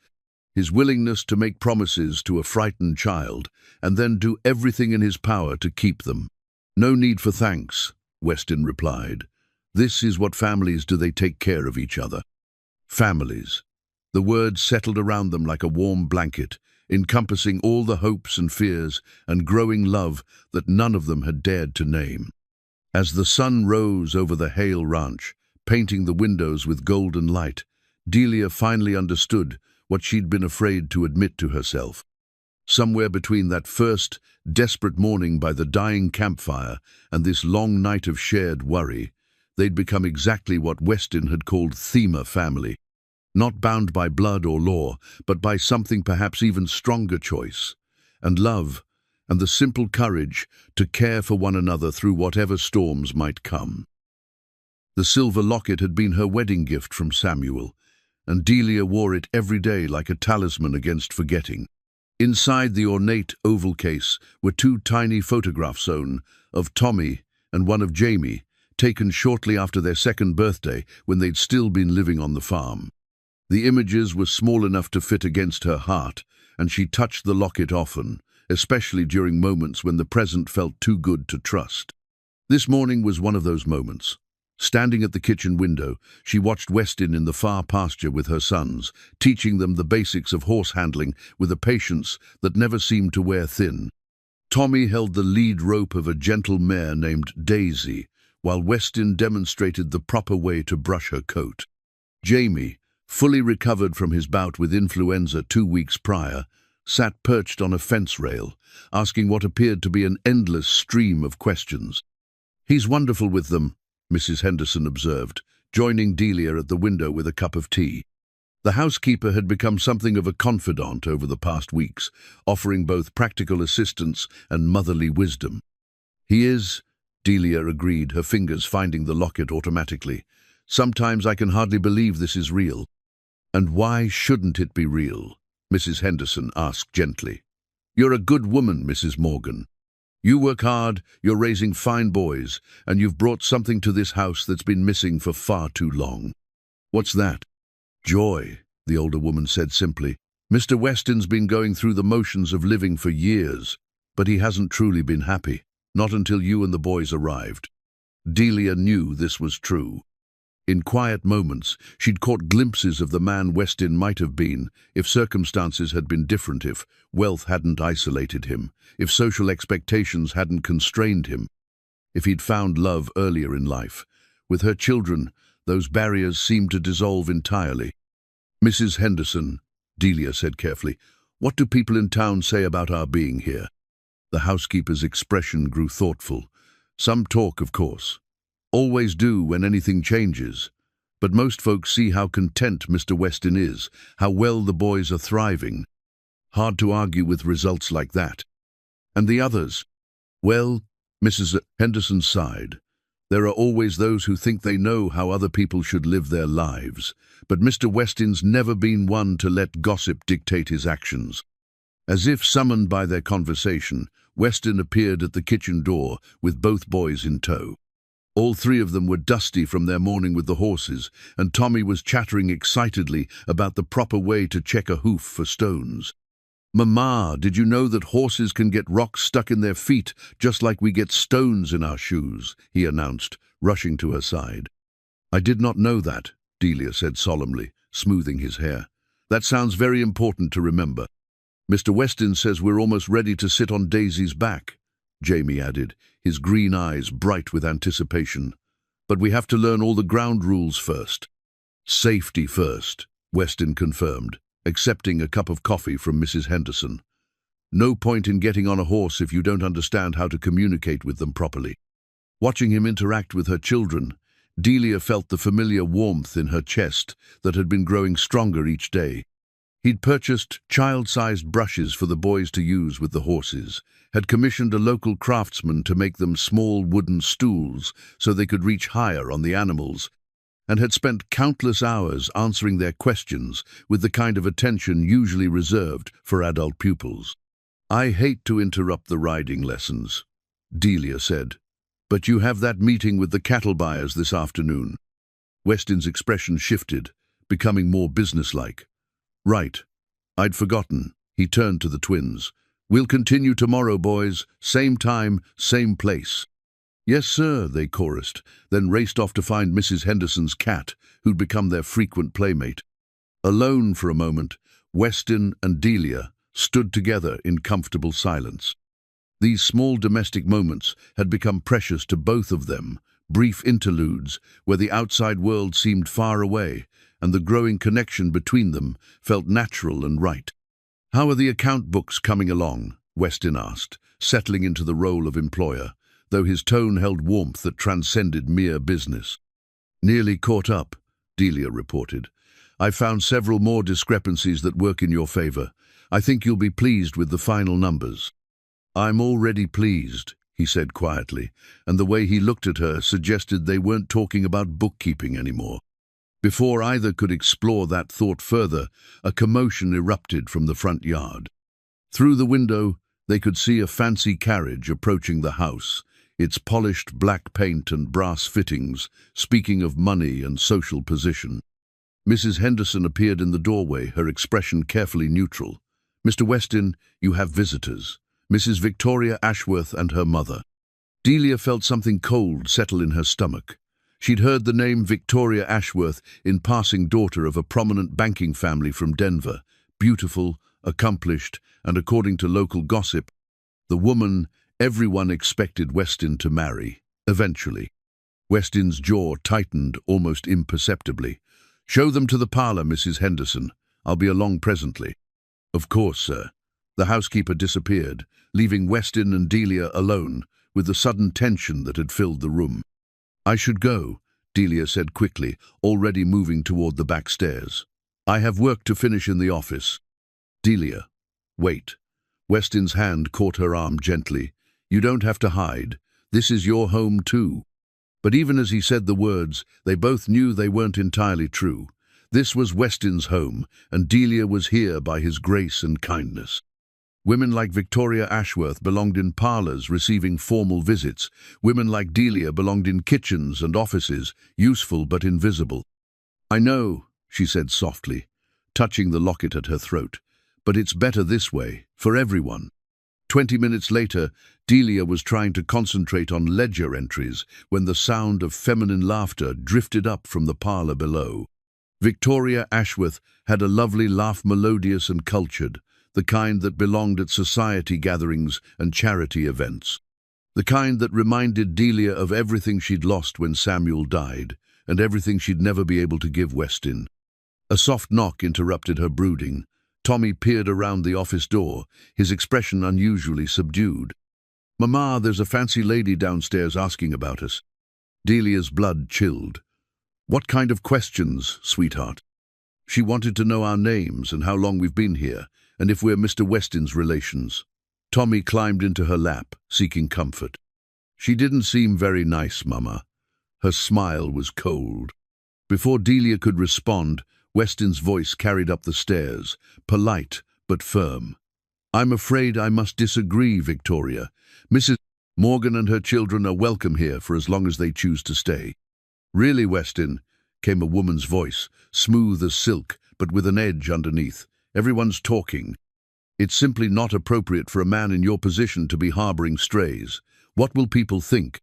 his willingness to make promises to a frightened child, and then do everything in his power to keep them. "No need for thanks," Weston replied. "This is what families do, they take care of each other." Families. The words settled around them like a warm blanket, encompassing all the hopes and fears and growing love that none of them had dared to name. As the sun rose over the Hale Ranch, painting the windows with golden light, Delia finally understood what she'd been afraid to admit to herself. Somewhere between that first, desperate morning by the dying campfire and this long night of shared worry, they'd become exactly what Weston had called Thema family. Not bound by blood or law, but by something perhaps even stronger: choice, and love, and the simple courage to care for one another through whatever storms might come. The silver locket had been her wedding gift from Samuel, and Delia wore it every day like a talisman against forgetting. Inside the ornate oval case were two tiny photographs of Tommy and one of Jamie, taken shortly after their second birthday when they'd still been living on the farm. The images were small enough to fit against her heart, and she touched the locket often, especially during moments when the present felt too good to trust. This morning was one of those moments. Standing at the kitchen window, she watched Weston in the far pasture with her sons, teaching them the basics of horse handling with a patience that never seemed to wear thin. Tommy held the lead rope of a gentle mare named Daisy, while Weston demonstrated the proper way to brush her coat. Jamie, fully recovered from his bout with influenza 2 weeks prior, sat perched on a fence rail, asking what appeared to be an endless stream of questions. "He's wonderful with them," Mrs. Henderson observed, joining Delia at the window with a cup of tea. The housekeeper had become something of a confidant over the past weeks, offering both practical assistance and motherly wisdom. "He is," Delia agreed, her fingers finding the locket automatically. "Sometimes I can hardly believe this is real." "And why shouldn't it be real?" Mrs. Henderson asked gently. "You're a good woman, Mrs. Morgan. You work hard, you're raising fine boys, and you've brought something to this house that's been missing for far too long." "What's that?" "Joy," the older woman said simply. "Mr. Weston's been going through the motions of living for years, but he hasn't truly been happy, not until you and the boys arrived." Delia knew this was true. In quiet moments, she'd caught glimpses of the man Weston might have been if circumstances had been different, if wealth hadn't isolated him, if social expectations hadn't constrained him, if he'd found love earlier in life. With her children, those barriers seemed to dissolve entirely. "Mrs. Henderson," Delia said carefully, "what do people in town say about our being here?" The housekeeper's expression grew thoughtful. "Some talk, of course. Always do when anything changes. But most folks see how content Mr. Weston is, how well the boys are thriving. Hard to argue with results like that." "And the others?" "Well," Mrs. Henderson sighed, "there are always those who think they know how other people should live their lives, but Mr. Weston's never been one to let gossip dictate his actions." As if summoned by their conversation, Weston appeared at the kitchen door with both boys in tow. All three of them were dusty from their morning with the horses, and Tommy was chattering excitedly about the proper way to check a hoof for stones. "Mama, did you know that horses can get rocks stuck in their feet just like we get stones in our shoes?" he announced, rushing to her side. "I did not know that," Delia said solemnly, smoothing his hair. "That sounds very important to remember." "Mr. Weston says we're almost ready to sit on Daisy's back," Jamie added, his green eyes bright with anticipation. "But we have to learn all the ground rules first." "Safety first," Weston confirmed, accepting a cup of coffee from Mrs. Henderson. "No point in getting on a horse if you don't understand how to communicate with them properly." Watching him interact with her children, Delia felt the familiar warmth in her chest that had been growing stronger each day. He'd purchased child-sized brushes for the boys to use with the horses, had commissioned a local craftsman to make them small wooden stools so they could reach higher on the animals, and had spent countless hours answering their questions with the kind of attention usually reserved for adult pupils. "I hate to interrupt the riding lessons," Delia said, "but you have that meeting with the cattle buyers this afternoon." Weston's expression shifted, becoming more businesslike. "Right. I'd forgotten." He turned to the twins. "We'll continue tomorrow, boys. Same time, same place." "Yes, sir," they chorused, then raced off to find Mrs. Henderson's cat, who'd become their frequent playmate. Alone for a moment, Weston and Delia stood together in comfortable silence. These small domestic moments had become precious to both of them, brief interludes where the outside world seemed far away, and the growing connection between them felt natural and right. "How are the account books coming along?" Weston asked, settling into the role of employer, though his tone held warmth that transcended mere business. "Nearly caught up," Delia reported. "I've found several more discrepancies that work in your favor. I think you'll be pleased with the final numbers." "I'm already pleased," he said quietly, and the way he looked at her suggested they weren't talking about bookkeeping anymore. Before either could explore that thought further, a commotion erupted from the front yard. Through the window, they could see a fancy carriage approaching the house, its polished black paint and brass fittings speaking of money and social position. Mrs. Henderson appeared in the doorway, her expression carefully neutral. "Mr. Weston, you have visitors. Mrs. Victoria Ashworth and her mother." Delia felt something cold settle in her stomach. She'd heard the name Victoria Ashworth in passing, daughter of a prominent banking family from Denver, beautiful, accomplished, and according to local gossip, the woman everyone expected Weston to marry, eventually. Weston's jaw tightened almost imperceptibly. "Show them to the parlor, Mrs. Henderson. I'll be along presently." "Of course, sir." The housekeeper disappeared, leaving Weston and Delia alone with the sudden tension that had filled the room. "I should go," Delia said quickly, already moving toward the back stairs. I have work to finish in the office. Delia, wait. Weston's hand caught her arm gently. You don't have to hide. This is your home too. But even as he said the words, they both knew they weren't entirely true. This was Weston's home, and Delia was here by his grace and kindness. Women like Victoria Ashworth belonged in parlours, receiving formal visits. Women like Delia belonged in kitchens and offices, useful but invisible. I know, she said softly, touching the locket at her throat, but it's better this way, for everyone. 20 minutes later, Delia was trying to concentrate on ledger entries when the sound of feminine laughter drifted up from the parlour below. Victoria Ashworth had a lovely laugh, melodious and cultured, the kind that belonged at society gatherings and charity events. The kind that reminded Delia of everything she'd lost when Samuel died, and everything she'd never be able to give Weston. A soft knock interrupted her brooding. Tommy peered around the office door, his expression unusually subdued. "Mama, there's a fancy lady downstairs asking about us." Delia's blood chilled. "What kind of questions, sweetheart?" "She wanted to know our names and how long we've been here, and if we're Mr. Weston's relations." Tommy climbed into her lap, seeking comfort. "She didn't seem very nice, Mama." Her smile was cold. Before Delia could respond, Weston's voice carried up the stairs, polite but firm. "I'm afraid I must disagree, Victoria. Mrs. Morgan and her children are welcome here for as long as they choose to stay." "Really, Weston?" came a woman's voice, smooth as silk, but with an edge underneath. "Everyone's talking. It's simply not appropriate for a man in your position to be harboring strays. What will people think?"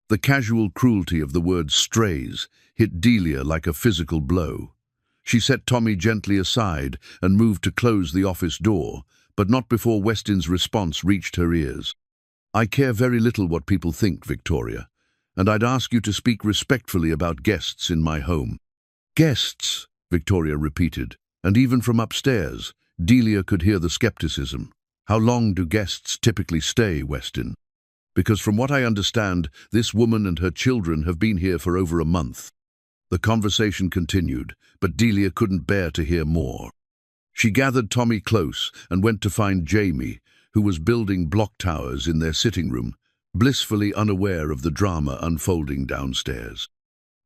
The casual cruelty of the word strays hit Delia like a physical blow. She set Tommy gently aside and moved to close the office door, but not before Weston's response reached her ears. "I care very little what people think, Victoria, and I'd ask you to speak respectfully about guests in my home." "Guests," Victoria repeated, and even from upstairs, Delia could hear the skepticism. "How long do guests typically stay, Weston? Because from what I understand, this woman and her children have been here for over a month." The conversation continued, but Delia couldn't bear to hear more. She gathered Tommy close and went to find Jamie, who was building block towers in their sitting room, blissfully unaware of the drama unfolding downstairs.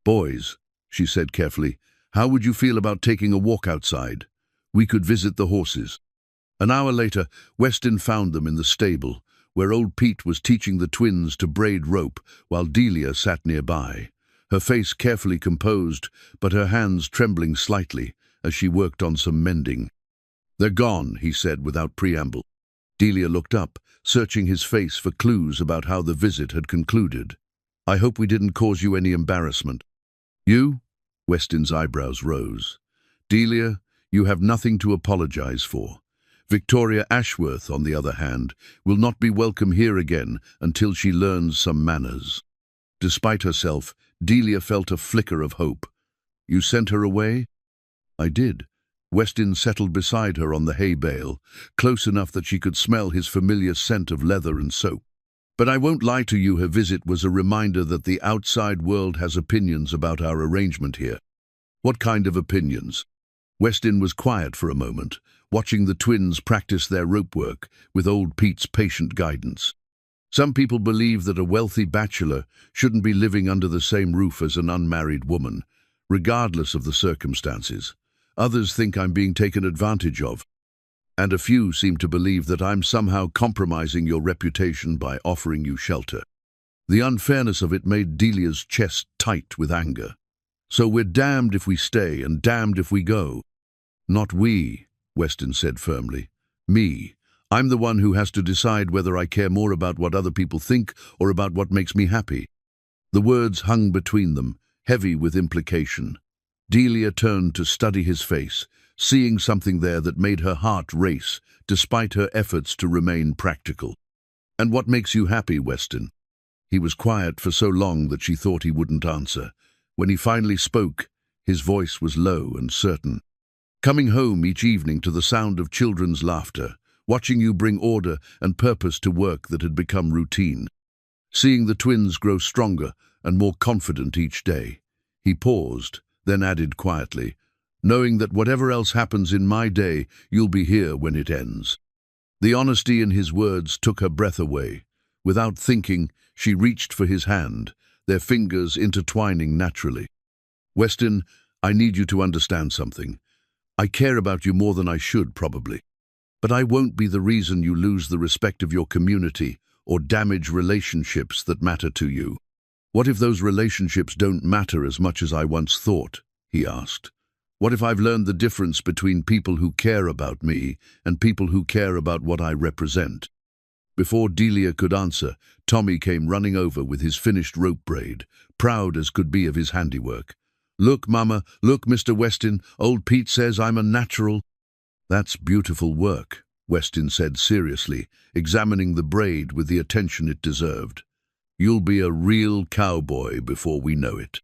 "Boys," she said carefully, "how would you feel about taking a walk outside? We could visit the horses." An hour later, Weston found them in the stable, where old Pete was teaching the twins to braid rope while Delia sat nearby, her face carefully composed, but her hands trembling slightly as she worked on some mending. "They're gone," he said without preamble. Delia looked up, searching his face for clues about how the visit had concluded. "I hope we didn't cause you any embarrassment." "You?" Weston's eyebrows rose. "Delia, you have nothing to apologize for. Victoria Ashworth, on the other hand, will not be welcome here again until she learns some manners." Despite herself, Delia felt a flicker of hope. "You sent her away?" "I did." Weston settled beside her on the hay bale, close enough that she could smell his familiar scent of leather and soap. "But I won't lie to you, her visit was a reminder that the outside world has opinions about our arrangement here." "What kind of opinions?" Weston was quiet for a moment, watching the twins practice their rope work with old Pete's patient guidance. "Some people believe that a wealthy bachelor shouldn't be living under the same roof as an unmarried woman, regardless of the circumstances. Others think I'm being taken advantage of. And a few seem to believe that I'm somehow compromising your reputation by offering you shelter." The unfairness of it made Delia's chest tight with anger. "So we're damned if we stay and damned if we go." "Not we," Weston said firmly. "Me. I'm the one who has to decide whether I care more about what other people think or about what makes me happy." The words hung between them, heavy with implication. Delia turned to study his face, seeing something there that made her heart race, despite her efforts to remain practical. "And what makes you happy, Weston?" He was quiet for so long that she thought he wouldn't answer. When he finally spoke, his voice was low and certain. "Coming home each evening to the sound of children's laughter, watching you bring order and purpose to work that had become routine. Seeing the twins grow stronger and more confident each day." He paused, then added quietly, knowing that whatever else happens in my day, you'll be here when it ends." The honesty in his words took her breath away. Without thinking, she reached for his hand, their fingers intertwining naturally. "Weston, I need you to understand something. I care about you more than I should, probably. But I won't be the reason you lose the respect of your community or damage relationships that matter to you." "What if those relationships don't matter as much as I once thought?" he asked. "What if I've learned the difference between people who care about me and people who care about what I represent?" Before Delia could answer, Tommy came running over with his finished rope braid, proud as could be of his handiwork. "Look, Mama, look, Mr. Weston, old Pete says I'm a natural." "That's beautiful work," Weston said seriously, examining the braid with the attention it deserved. "You'll be a real cowboy before we know it."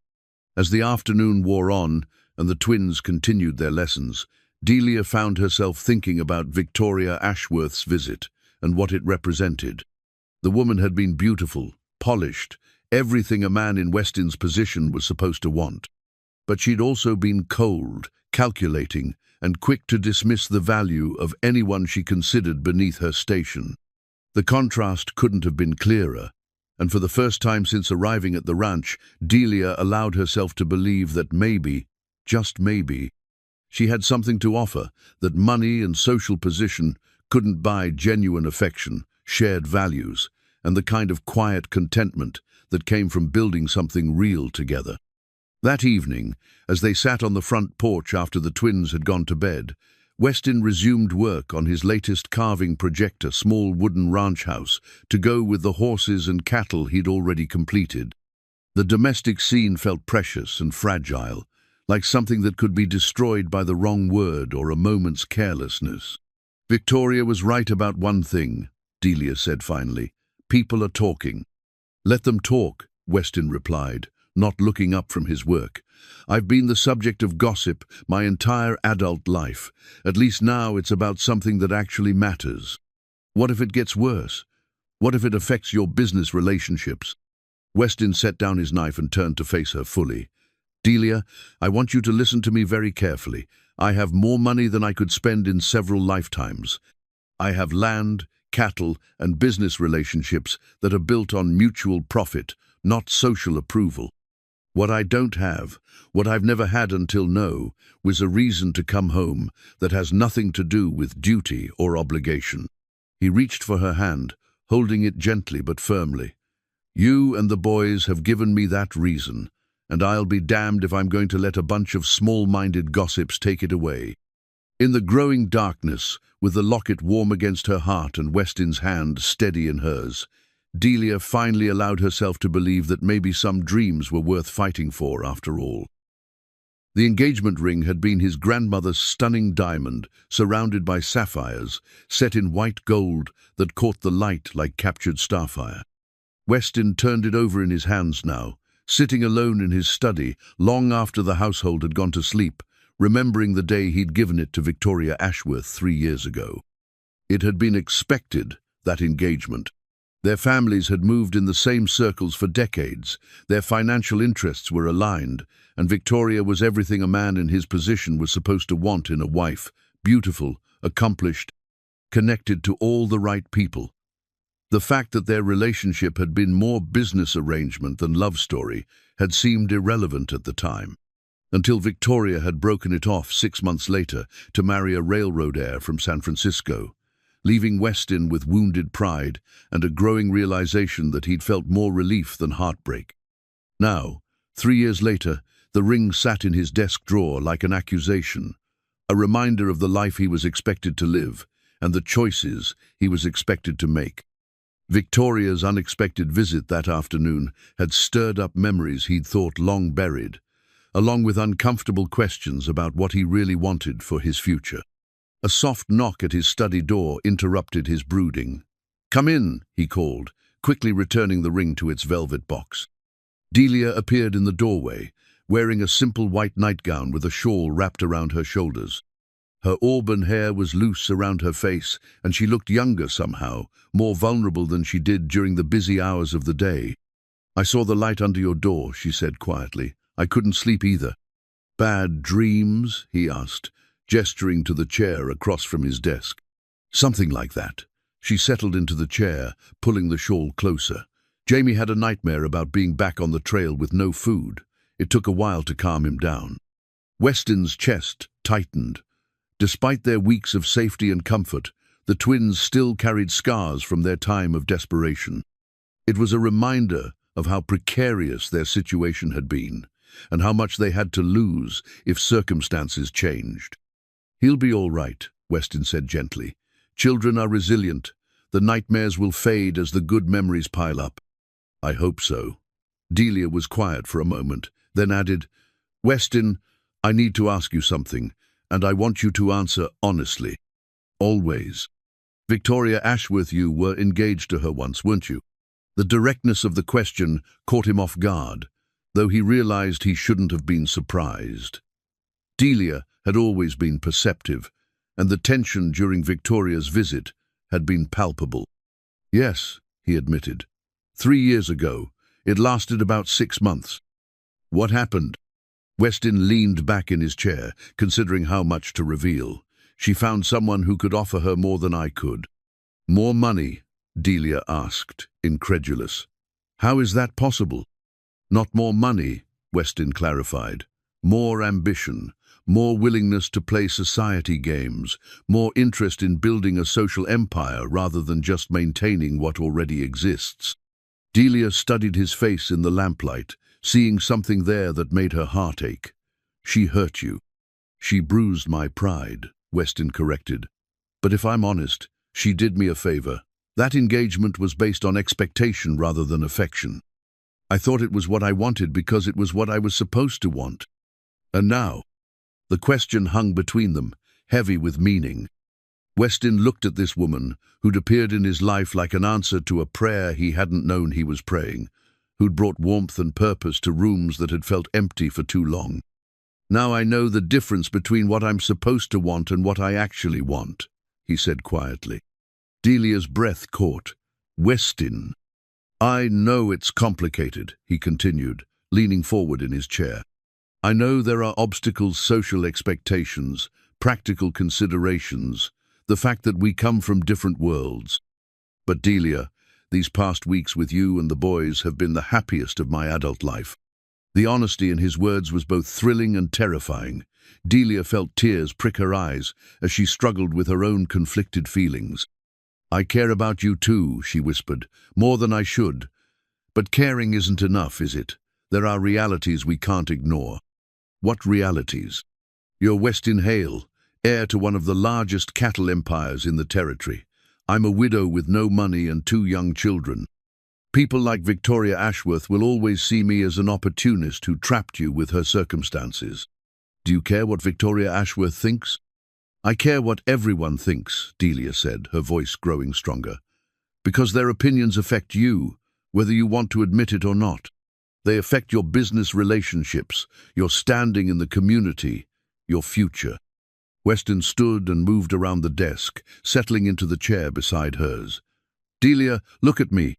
As the afternoon wore on and the twins continued their lessons, Delia found herself thinking about Victoria Ashworth's visit and what it represented. The woman had been beautiful, polished, everything a man in Weston's position was supposed to want. But she'd also been cold, calculating, and quick to dismiss the value of anyone she considered beneath her station. The contrast couldn't have been clearer, and for the first time since arriving at the ranch, Delia allowed herself to believe that maybe, just maybe, she had something to offer that money and social position couldn't buy: genuine affection, shared values, and the kind of quiet contentment that came from building something real together. That evening, as they sat on the front porch after the twins had gone to bed, Weston resumed work on his latest carving project, a small wooden ranch house, to go with the horses and cattle he'd already completed. The domestic scene felt precious and fragile, like something that could be destroyed by the wrong word or a moment's carelessness. "Victoria was right about one thing," Delia said finally. "People are talking." "Let them talk," Weston replied, not looking up from his work. "I've been the subject of gossip my entire adult life. At least now it's about something that actually matters. What if it gets worse? What if it affects your business relationships?" Weston set down his knife and turned to face her fully. "Delia, I want you to listen to me very carefully. I have more money than I could spend in several lifetimes. I have land, cattle, and business relationships that are built on mutual profit, not social approval. What I don't have, what I've never had until now, was a reason to come home that has nothing to do with duty or obligation." He reached for her hand, holding it gently but firmly. "You and the boys have given me that reason, and I'll be damned if I'm going to let a bunch of small-minded gossips take it away." In the growing darkness, with the locket warm against her heart and Weston's hand steady in hers, Delia finally allowed herself to believe that maybe some dreams were worth fighting for after all. The engagement ring had been his grandmother's stunning diamond, surrounded by sapphires, set in white gold that caught the light like captured starfire. Weston turned it over in his hands now, sitting alone in his study long after the household had gone to sleep, remembering the day he'd given it to Victoria Ashworth 3 years ago. It had been expected, that engagement. Their families had moved in the same circles for decades, their financial interests were aligned, and Victoria was everything a man in his position was supposed to want in a wife: beautiful, accomplished, connected to all the right people. The fact that their relationship had been more business arrangement than love story had seemed irrelevant at the time, until Victoria had broken it off 6 months later to marry a railroad heir from San Francisco, leaving Weston with wounded pride and a growing realization that he'd felt more relief than heartbreak. Now, 3 years later, the ring sat in his desk drawer like an accusation, a reminder of the life he was expected to live and the choices he was expected to make. Victoria's unexpected visit that afternoon had stirred up memories he'd thought long buried, along with uncomfortable questions about what he really wanted for his future. A soft knock at his study door interrupted his brooding. "Come in," he called, quickly returning the ring to its velvet box. Delia appeared in the doorway, wearing a simple white nightgown with a shawl wrapped around her shoulders. Her auburn hair was loose around her face, and she looked younger somehow, more vulnerable than she did during the busy hours of the day. "I saw the light under your door," she said quietly. "I couldn't sleep either." Bad dreams? He asked, gesturing to the chair across from his desk. Something like that. She settled into the chair, pulling the shawl closer. Jamie had a nightmare about being back on the trail with no food. It took a while to calm him down. Weston's chest tightened. Despite their weeks of safety and comfort, the twins still carried scars from their time of desperation. It was a reminder of how precarious their situation had been, and how much they had to lose if circumstances changed. "He'll be all right," Weston said gently. "Children are resilient. The nightmares will fade as the good memories pile up." "I hope so." Delia was quiet for a moment, then added, "Weston, I need to ask you something, and I want you to answer honestly. Always. Victoria Ashworth, you were engaged to her once, weren't you?" The directness of the question caught him off guard, though he realized he shouldn't have been surprised. Delia had always been perceptive, and the tension during Victoria's visit had been palpable. "Yes," he admitted. 3 years ago. It lasted about 6 months." "What happened?" Weston leaned back in his chair, considering how much to reveal. "She found someone who could offer her more than I could." "More money?" Delia asked, incredulous. "How is that possible?" "Not more money," Weston clarified. "More ambition, more willingness to play society games, more interest in building a social empire rather than just maintaining what already exists." Delia studied his face in the lamplight, seeing something there that made her heart ache. "She hurt you." "She bruised my pride," Weston corrected. "But if I'm honest, she did me a favor. That engagement was based on expectation rather than affection. I thought it was what I wanted because it was what I was supposed to want. And now?" The question hung between them, heavy with meaning. Weston looked at this woman, who'd appeared in his life like an answer to a prayer he hadn't known he was praying, who'd brought warmth and purpose to rooms that had felt empty for too long. "Now I know the difference between what I'm supposed to want and what I actually want," he said quietly. Delia's breath caught. "Weston." "I know it's complicated," he continued, leaning forward in his chair. "I know there are obstacles, social expectations, practical considerations, the fact that we come from different worlds. But Delia, these past weeks with you and the boys have been the happiest of my adult life." The honesty in his words was both thrilling and terrifying. Delia felt tears prick her eyes as she struggled with her own conflicted feelings. "I care about you too," she whispered, "more than I should. But caring isn't enough, is it? There are realities we can't ignore." "What realities?" "You're Weston Hale, heir to one of the largest cattle empires in the territory. I'm a widow with no money and 2 young children. People like Victoria Ashworth will always see me as an opportunist who trapped you with her circumstances." "Do you care what Victoria Ashworth thinks?" "I care what everyone thinks," Delia said, her voice growing stronger. "Because their opinions affect you, whether you want to admit it or not. They affect your business relationships, your standing in the community, your future." Weston stood and moved around the desk, settling into the chair beside hers. "Delia, look at me."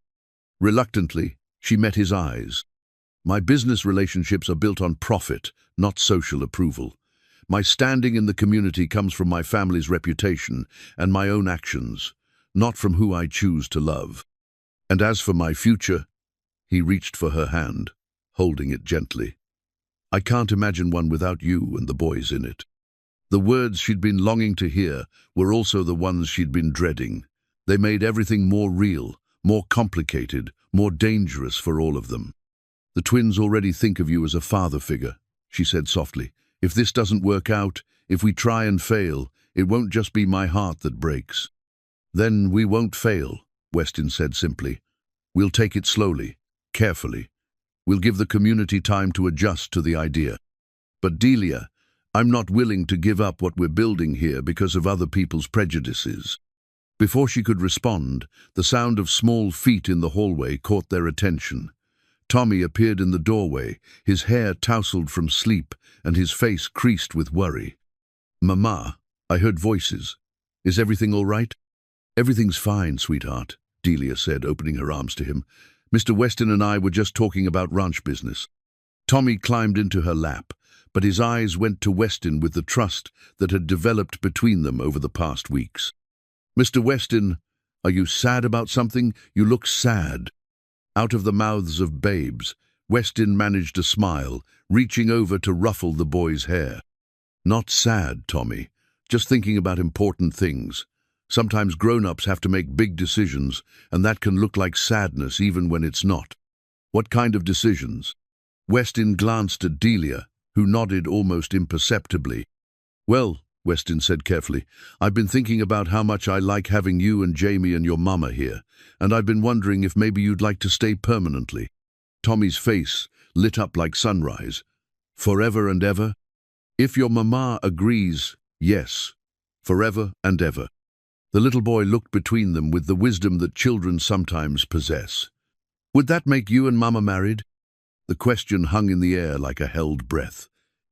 Reluctantly, she met his eyes. "My business relationships are built on profit, not social approval. My standing in the community comes from my family's reputation and my own actions, not from who I choose to love. And as for my future," he reached for her hand, holding it gently. "I can't imagine one without you and the boys in it." The words she'd been longing to hear were also the ones she'd been dreading. They made everything more real, more complicated, more dangerous for all of them. "The twins already think of you as a father figure," she said softly. "If this doesn't work out, if we try and fail, it won't just be my heart that breaks." "Then we won't fail," Weston said simply. "We'll take it slowly, carefully. We'll give the community time to adjust to the idea. But Delia, I'm not willing to give up what we're building here because of other people's prejudices." Before she could respond, the sound of small feet in the hallway caught their attention. Tommy appeared in the doorway, his hair tousled from sleep and his face creased with worry. "Mama, I heard voices. Is everything all right?" "Everything's fine, sweetheart," Delia said, opening her arms to him. "Mr. Weston and I were just talking about ranch business." Tommy climbed into her lap, but his eyes went to Weston with the trust that had developed between them over the past weeks. "Mr. Weston, are you sad about something? You look sad." Out of the mouths of babes, Weston managed a smile, reaching over to ruffle the boy's hair. "Not sad, Tommy. Just thinking about important things. Sometimes grown-ups have to make big decisions, and that can look like sadness even when it's not." "What kind of decisions?" Weston glanced at Delia, who nodded almost imperceptibly. "Well," Weston said carefully, "I've been thinking about how much I like having you and Jamie and your mama here, and I've been wondering if maybe you'd like to stay permanently." Tommy's face lit up like sunrise. "Forever and ever?" "If your mama agrees, yes. Forever and ever." The little boy looked between them with the wisdom that children sometimes possess. "Would that make you and Mama married?" The question hung in the air like a held breath.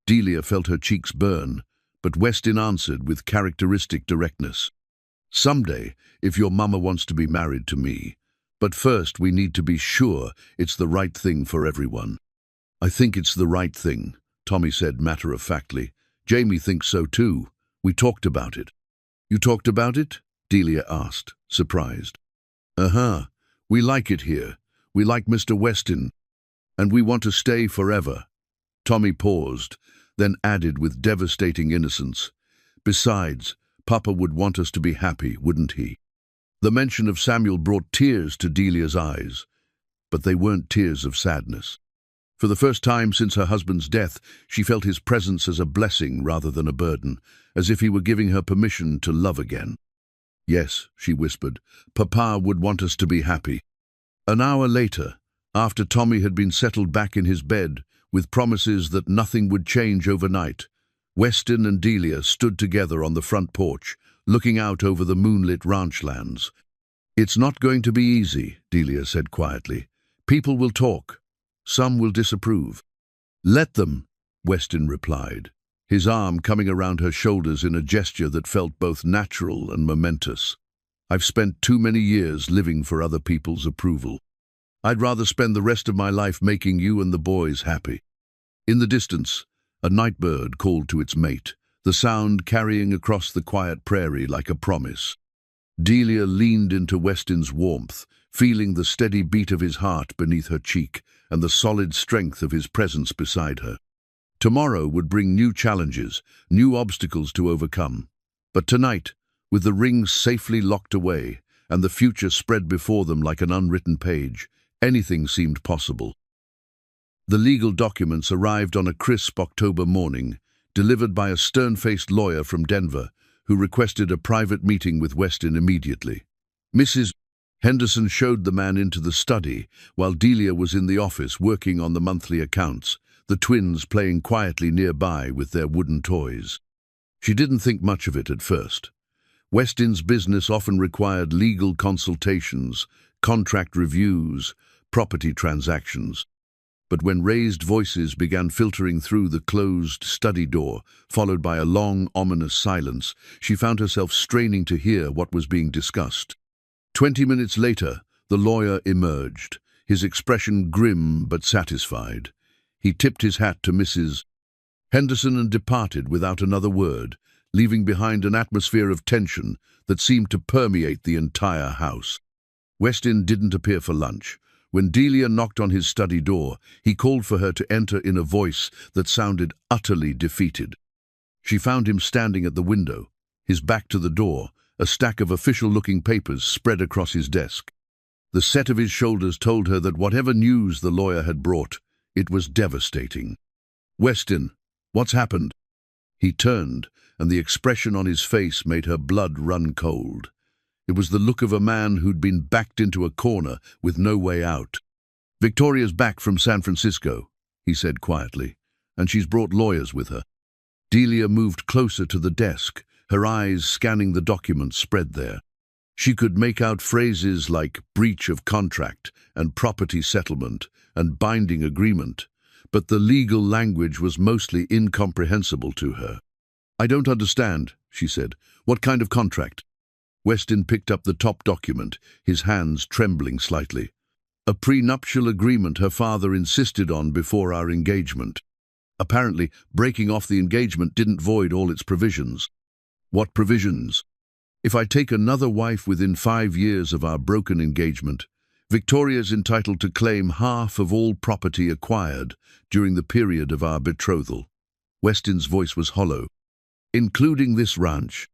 Delia felt her cheeks burn, but Weston answered with characteristic directness. "Someday, if your mama wants to be married to me. But first we need to be sure it's the right thing for everyone." "I think it's the right thing," Tommy said matter-of-factly. "Jamie thinks so too. We talked about it." "You talked about it?" Delia asked, surprised. "Uh-huh. We like it here. We like Mr. Weston. And we want to stay forever." Tommy paused, then added with devastating innocence, "Besides, Papa would want us to be happy, wouldn't he?" The mention of Samuel brought tears to Delia's eyes, but they weren't tears of sadness. For the first time since her husband's death, she felt his presence as a blessing rather than a burden, as if he were giving her permission to love again. "Yes," she whispered, "Papa would want us to be happy." An hour later, after Tommy had been settled back in his bed, with promises that nothing would change overnight, Weston and Delia stood together on the front porch, looking out over the moonlit ranchlands. "It's not going to be easy," Delia said quietly. "People will talk. Some will disapprove." "Let them," Weston replied, his arm coming around her shoulders in a gesture that felt both natural and momentous. "I've spent too many years living for other people's approval. I'd rather spend the rest of my life making you and the boys happy." In the distance, a nightbird called to its mate, the sound carrying across the quiet prairie like a promise. Delia leaned into Weston's warmth, feeling the steady beat of his heart beneath her cheek and the solid strength of his presence beside her. Tomorrow would bring new challenges, new obstacles to overcome. But tonight, with the rings safely locked away and the future spread before them like an unwritten page, anything seemed possible. The legal documents arrived on a crisp October morning, delivered by a stern-faced lawyer from Denver, who requested a private meeting with Weston immediately. Mrs. Henderson showed the man into the study, while Delia was in the office working on the monthly accounts, the twins playing quietly nearby with their wooden toys. She didn't think much of it at first. Weston's business often required legal consultations, contract reviews, property transactions. But when raised voices began filtering through the closed study door, followed by a long, ominous silence, she found herself straining to hear what was being discussed. 20 minutes later, the lawyer emerged, his expression grim but satisfied. He tipped his hat to Mrs. Henderson and departed without another word, leaving behind an atmosphere of tension that seemed to permeate the entire house. Weston didn't appear for lunch. When Delia knocked on his study door, he called for her to enter in a voice that sounded utterly defeated. She found him standing at the window, his back to the door, a stack of official-looking papers spread across his desk. The set of his shoulders told her that whatever news the lawyer had brought, it was devastating. "Weston, what's happened?" He turned, and the expression on his face made her blood run cold. It was the look of a man who'd been backed into a corner with no way out. "Victoria's back from San Francisco," he said quietly, "and she's brought lawyers with her." Delia moved closer to the desk, her eyes scanning the documents spread there. She could make out phrases like breach of contract and property settlement and binding agreement, but the legal language was mostly incomprehensible to her. "I don't understand," she said. "What kind of contract?" Weston picked up the top document, his hands trembling slightly. "A prenuptial agreement her father insisted on before our engagement." Apparently, breaking off the engagement didn't void all its provisions. What provisions? If I take another wife within 5 years of our broken engagement, Victoria's entitled to claim half of all property acquired during the period of our betrothal. Weston's voice was hollow. Including this ranch.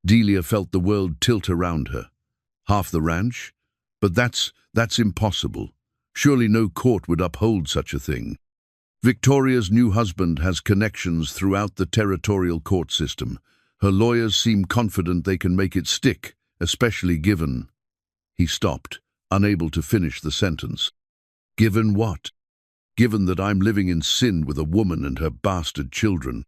Delia felt the world tilt around her. Half the ranch? But that's impossible. Surely no court would uphold such a thing. Victoria's new husband has connections throughout the territorial court system. Her lawyers seem confident they can make it stick, especially given... He stopped, unable to finish the sentence. Given what? Given that I'm living in sin with a woman and her bastard children.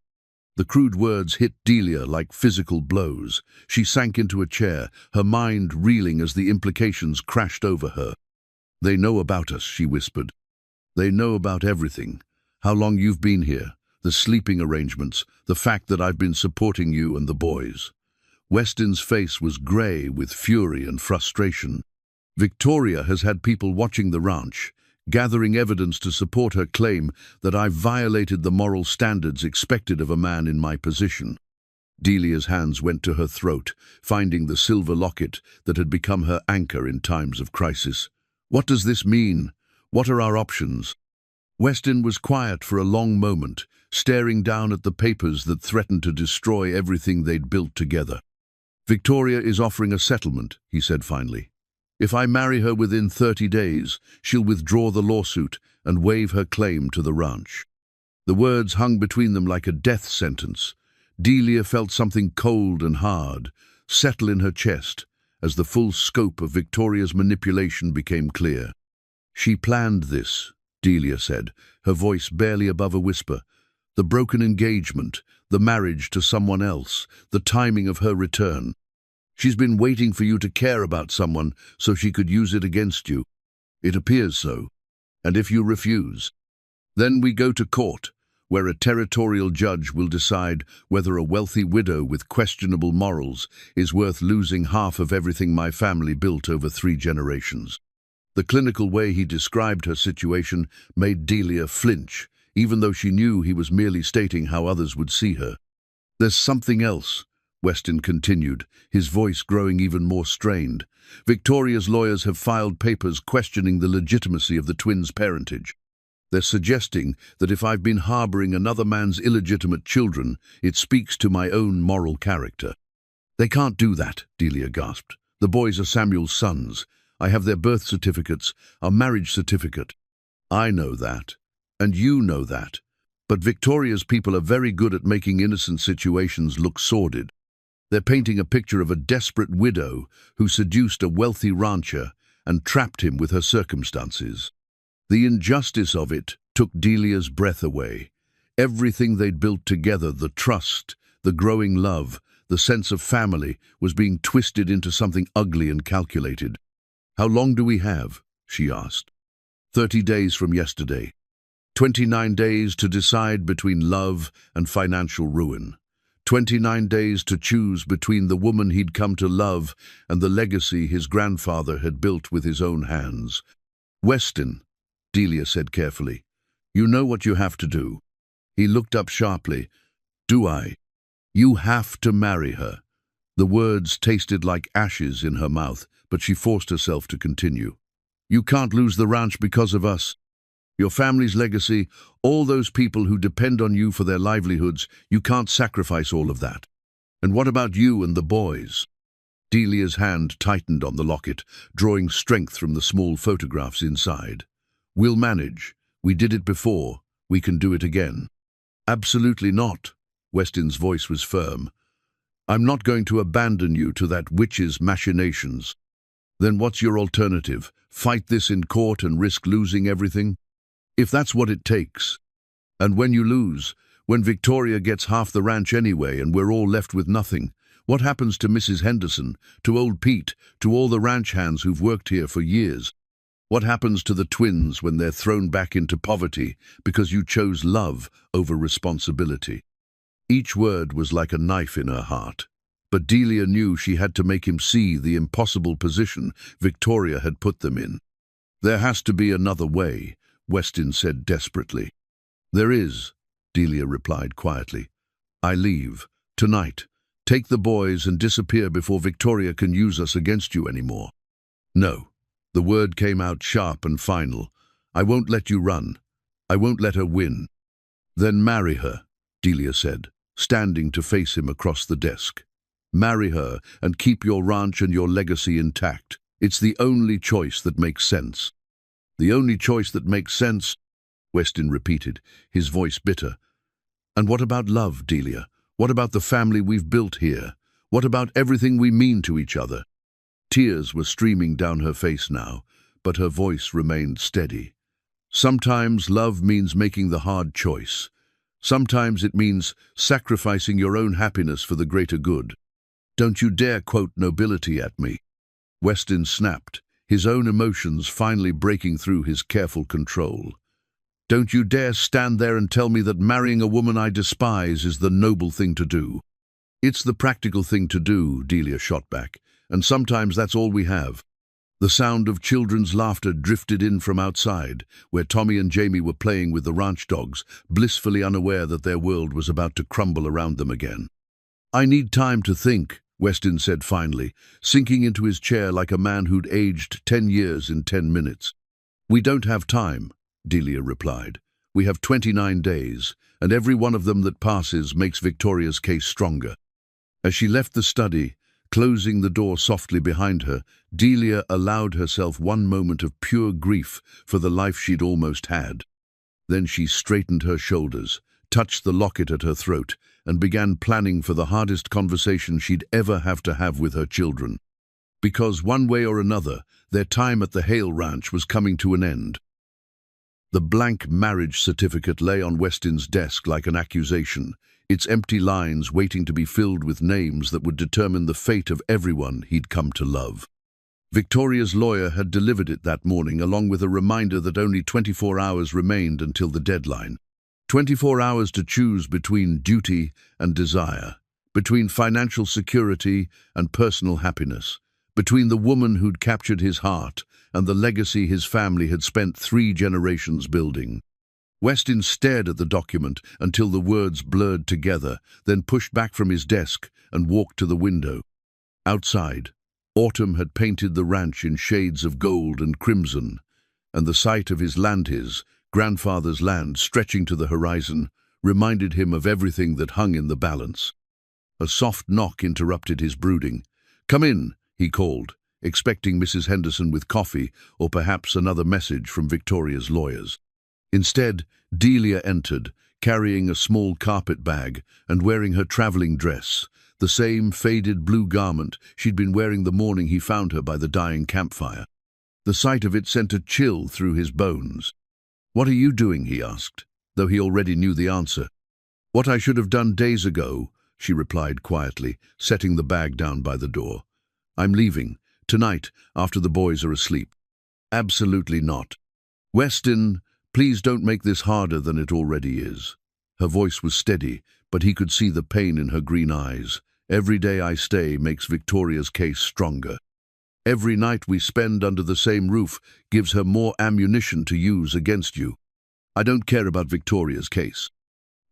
The crude words hit Delia like physical blows. She sank into a chair, her mind reeling as the implications crashed over her. They know about us, she whispered. They know about everything. How long you've been here, the sleeping arrangements, the fact that I've been supporting you and the boys. Weston's face was grey with fury and frustration. Victoria has had people watching the ranch, gathering evidence to support her claim that I've violated the moral standards expected of a man in my position. Delia's hands went to her throat, finding the silver locket that had become her anchor in times of crisis. What does this mean? What are our options? Weston was quiet for a long moment, staring down at the papers that threatened to destroy everything they'd built together. Victoria is offering a settlement, he said finally. If I marry her within 30 days, she'll withdraw the lawsuit and waive her claim to the ranch. The words hung between them like a death sentence. Delia felt something cold and hard settle in her chest as the full scope of Victoria's manipulation became clear. She planned this, Delia said, her voice barely above a whisper. The broken engagement, the marriage to someone else, the timing of her return. She's been waiting for you to care about someone so she could use it against you. It appears so. And if you refuse, then we go to court, where a territorial judge will decide whether a wealthy widow with questionable morals is worth losing half of everything my family built over 3 generations. The clinical way he described her situation made Delia flinch, even though she knew he was merely stating how others would see her. There's something else, Weston continued, his voice growing even more strained. Victoria's lawyers have filed papers questioning the legitimacy of the twins' parentage. They're suggesting that if I've been harboring another man's illegitimate children, it speaks to my own moral character. They can't do that, Delia gasped. The boys are Samuel's sons. I have their birth certificates, our marriage certificate. I know that, and you know that. But Victoria's people are very good at making innocent situations look sordid. They're painting a picture of a desperate widow who seduced a wealthy rancher and trapped him with her circumstances. The injustice of it took Delia's breath away. Everything they'd built together, the trust, the growing love, the sense of family, was being twisted into something ugly and calculated. How long do we have? She asked. 30 days from yesterday. 29 days to decide between love and financial ruin. 29 days to choose between the woman he'd come to love and the legacy his grandfather had built with his own hands. Weston, Delia said carefully, you know what you have to do. He looked up sharply. Do I? You have to marry her. The words tasted like ashes in her mouth, but she forced herself to continue. You can't lose the ranch because of us. Your family's legacy, all those people who depend on you for their livelihoods, you can't sacrifice all of that. And what about you and the boys? Delia's hand tightened on the locket, drawing strength from the small photographs inside. We'll manage. We did it before. We can do it again. Absolutely not. Weston's voice was firm. I'm not going to abandon you to that witch's machinations. Then what's your alternative? Fight this in court and risk losing everything? If that's what it takes. And when you lose, when Victoria gets half the ranch anyway and we're all left with nothing, what happens to Mrs. Henderson, to old Pete, to all the ranch hands who've worked here for years? What happens to the twins when they're thrown back into poverty because you chose love over responsibility? Each word was like a knife in her heart. But Delia knew she had to make him see the impossible position Victoria had put them in. There has to be another way, Weston said desperately. There is, Delia replied quietly. I leave. Tonight. Take the boys and disappear before Victoria can use us against you anymore. No. The word came out sharp and final. I won't let you run. I won't let her win. Then marry her, Delia said, standing to face him across the desk. Marry her and keep your ranch and your legacy intact. It's the only choice that makes sense. The only choice that makes sense, Weston repeated, his voice bitter. And what about love, Delia? What about the family we've built here? What about everything we mean to each other? Tears were streaming down her face now, but her voice remained steady. Sometimes love means making the hard choice. Sometimes it means sacrificing your own happiness for the greater good. Don't you dare quote nobility at me. Weston snapped, his own emotions finally breaking through his careful control. Don't you dare stand there and tell me that marrying a woman I despise is the noble thing to do. It's the practical thing to do, Delia shot back, and sometimes that's all we have. The sound of children's laughter drifted in from outside, where Tommy and Jamie were playing with the ranch dogs, blissfully unaware that their world was about to crumble around them again. I need time to think, Weston said finally, sinking into his chair like a man who'd aged 10 years in 10 minutes. We don't have time, Delia replied. We have 29 days, and every one of them that passes makes Victoria's case stronger. As she left the study, closing the door softly behind her, Delia allowed herself one moment of pure grief for the life she'd almost had. Then she straightened her shoulders, touched the locket at her throat, and began planning for the hardest conversation she'd ever have to have with her children. Because one way or another, their time at the Hale Ranch was coming to an end. The blank marriage certificate lay on Weston's desk like an accusation, its empty lines waiting to be filled with names that would determine the fate of everyone he'd come to love. Victoria's lawyer had delivered it that morning, along with a reminder that only 24 hours remained until the deadline. 24 hours to choose between duty and desire, between financial security and personal happiness, between the woman who'd captured his heart and the legacy his family had spent 3 generations building. Weston stared at the document until the words blurred together, then pushed back from his desk and walked to the window. Outside, autumn had painted the ranch in shades of gold and crimson, and the sight of his grandfather's land stretching to the horizon, reminded him of everything that hung in the balance. A soft knock interrupted his brooding. "Come in," he called, expecting Mrs. Henderson with coffee or perhaps another message from Victoria's lawyers. Instead, Delia entered, carrying a small carpet bag and wearing her traveling dress, the same faded blue garment she'd been wearing the morning he found her by the dying campfire. The sight of it sent a chill through his bones. "What are you doing?" he asked, though he already knew the answer. "What I should have done days ago," she replied quietly, setting the bag down by the door. "I'm leaving, tonight, after the boys are asleep." "Absolutely not. Weston, please don't make this harder than it already is." Her voice was steady, but he could see the pain in her green eyes. "Every day I stay makes Victoria's case stronger. Every night we spend under the same roof gives her more ammunition to use against you. I don't care about Victoria's case."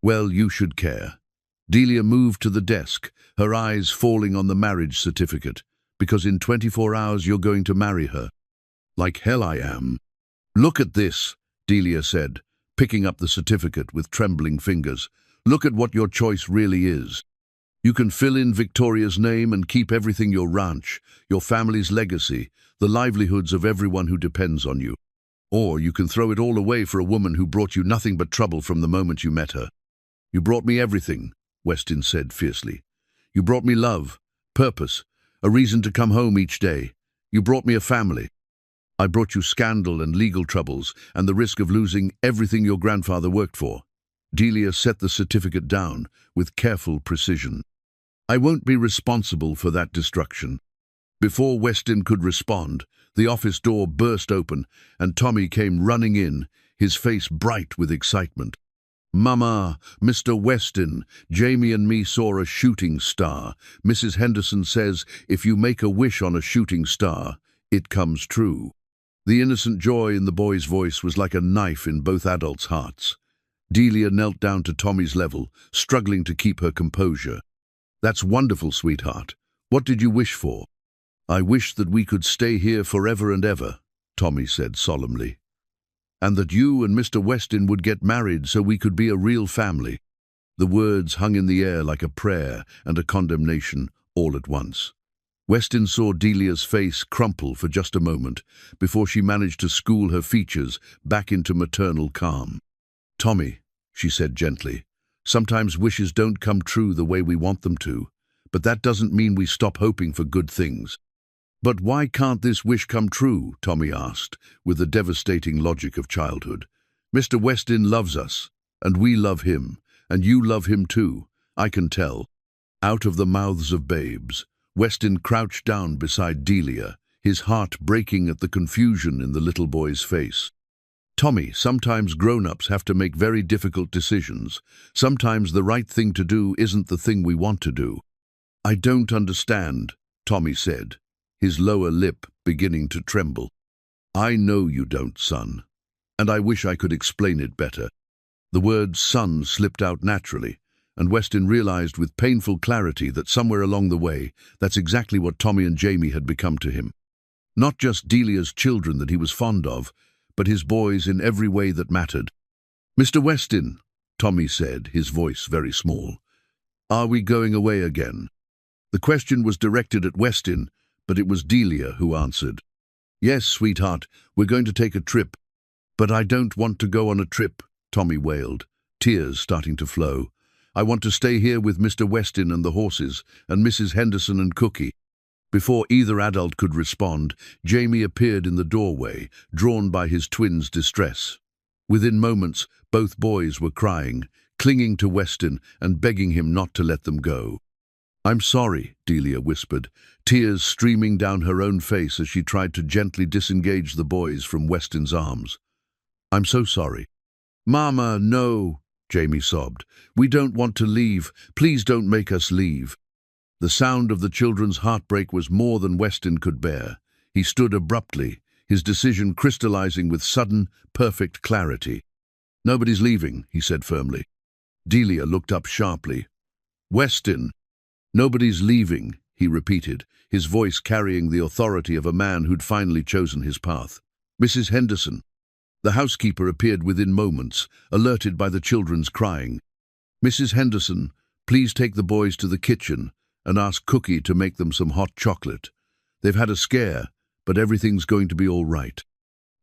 "Well, you should care." Delia moved to the desk, her eyes falling on the marriage certificate. "Because in 24 hours you're going to marry her." "Like hell I am." "Look at this," Delia said, picking up the certificate with trembling fingers. "Look at what your choice really is. You can fill in Victoria's name and keep everything: your ranch, your family's legacy, the livelihoods of everyone who depends on you. Or you can throw it all away for a woman who brought you nothing but trouble from the moment you met her." "You brought me everything," Weston said fiercely. "You brought me love, purpose, a reason to come home each day. You brought me a family. I brought you scandal and legal troubles and the risk of losing everything your grandfather worked for." Delia set the certificate down with careful precision. "I won't be responsible for that destruction." Before Weston could respond, the office door burst open and Tommy came running in, his face bright with excitement. "Mama, Mr. Weston, Jamie and me saw a shooting star. Mrs. Henderson says if you make a wish on a shooting star, it comes true." The innocent joy in the boy's voice was like a knife in both adults' hearts. Delia knelt down to Tommy's level, struggling to keep her composure. "That's wonderful, sweetheart. What did you wish for?" "I wish that we could stay here forever and ever," Tommy said solemnly. "And that you and Mr. Weston would get married so we could be a real family." The words hung in the air like a prayer and a condemnation all at once. Weston saw Delia's face crumple for just a moment before she managed to school her features back into maternal calm. "Tommy," she said gently, "sometimes wishes don't come true the way we want them to, but that doesn't mean we stop hoping for good things." "But why can't this wish come true?" Tommy asked, with the devastating logic of childhood. "Mr. Weston loves us, and we love him, and you love him too, I can tell." Out of the mouths of babes, Weston crouched down beside Delia, his heart breaking at the confusion in the little boy's face. "Tommy, sometimes grown-ups have to make very difficult decisions. Sometimes the right thing to do isn't the thing we want to do." "I don't understand," Tommy said, his lower lip beginning to tremble. "I know you don't, son, and I wish I could explain it better." The word son slipped out naturally, and Weston realized with painful clarity that somewhere along the way, that's exactly what Tommy and Jamie had become to him. Not just Delia's children that he was fond of, but his boys in every way that mattered. "Mr. Weston," Tommy said, his voice very small, "are we going away again?" The question was directed at Weston, but it was Delia who answered. "Yes, sweetheart, we're going to take a trip." "But I don't want to go on a trip," Tommy wailed, tears starting to flow. "I want to stay here with Mr. Weston and the horses, and Mrs. Henderson and Cookie." Before either adult could respond, Jamie appeared in the doorway, drawn by his twins' distress. Within moments, both boys were crying, clinging to Weston and begging him not to let them go. "I'm sorry," Delia whispered, tears streaming down her own face as she tried to gently disengage the boys from Weston's arms. "I'm so sorry." "Mama, no," Jamie sobbed. "We don't want to leave. Please don't make us leave." The sound of the children's heartbreak was more than Weston could bear. He stood abruptly, his decision crystallizing with sudden, perfect clarity. "Nobody's leaving," he said firmly. Delia looked up sharply. "Weston." "Nobody's leaving," he repeated, his voice carrying the authority of a man who'd finally chosen his path. "Mrs. Henderson." The housekeeper appeared within moments, alerted by the children's crying. "Mrs. Henderson, please take the boys to the kitchen and ask Cookie to make them some hot chocolate. They've had a scare, but everything's going to be all right."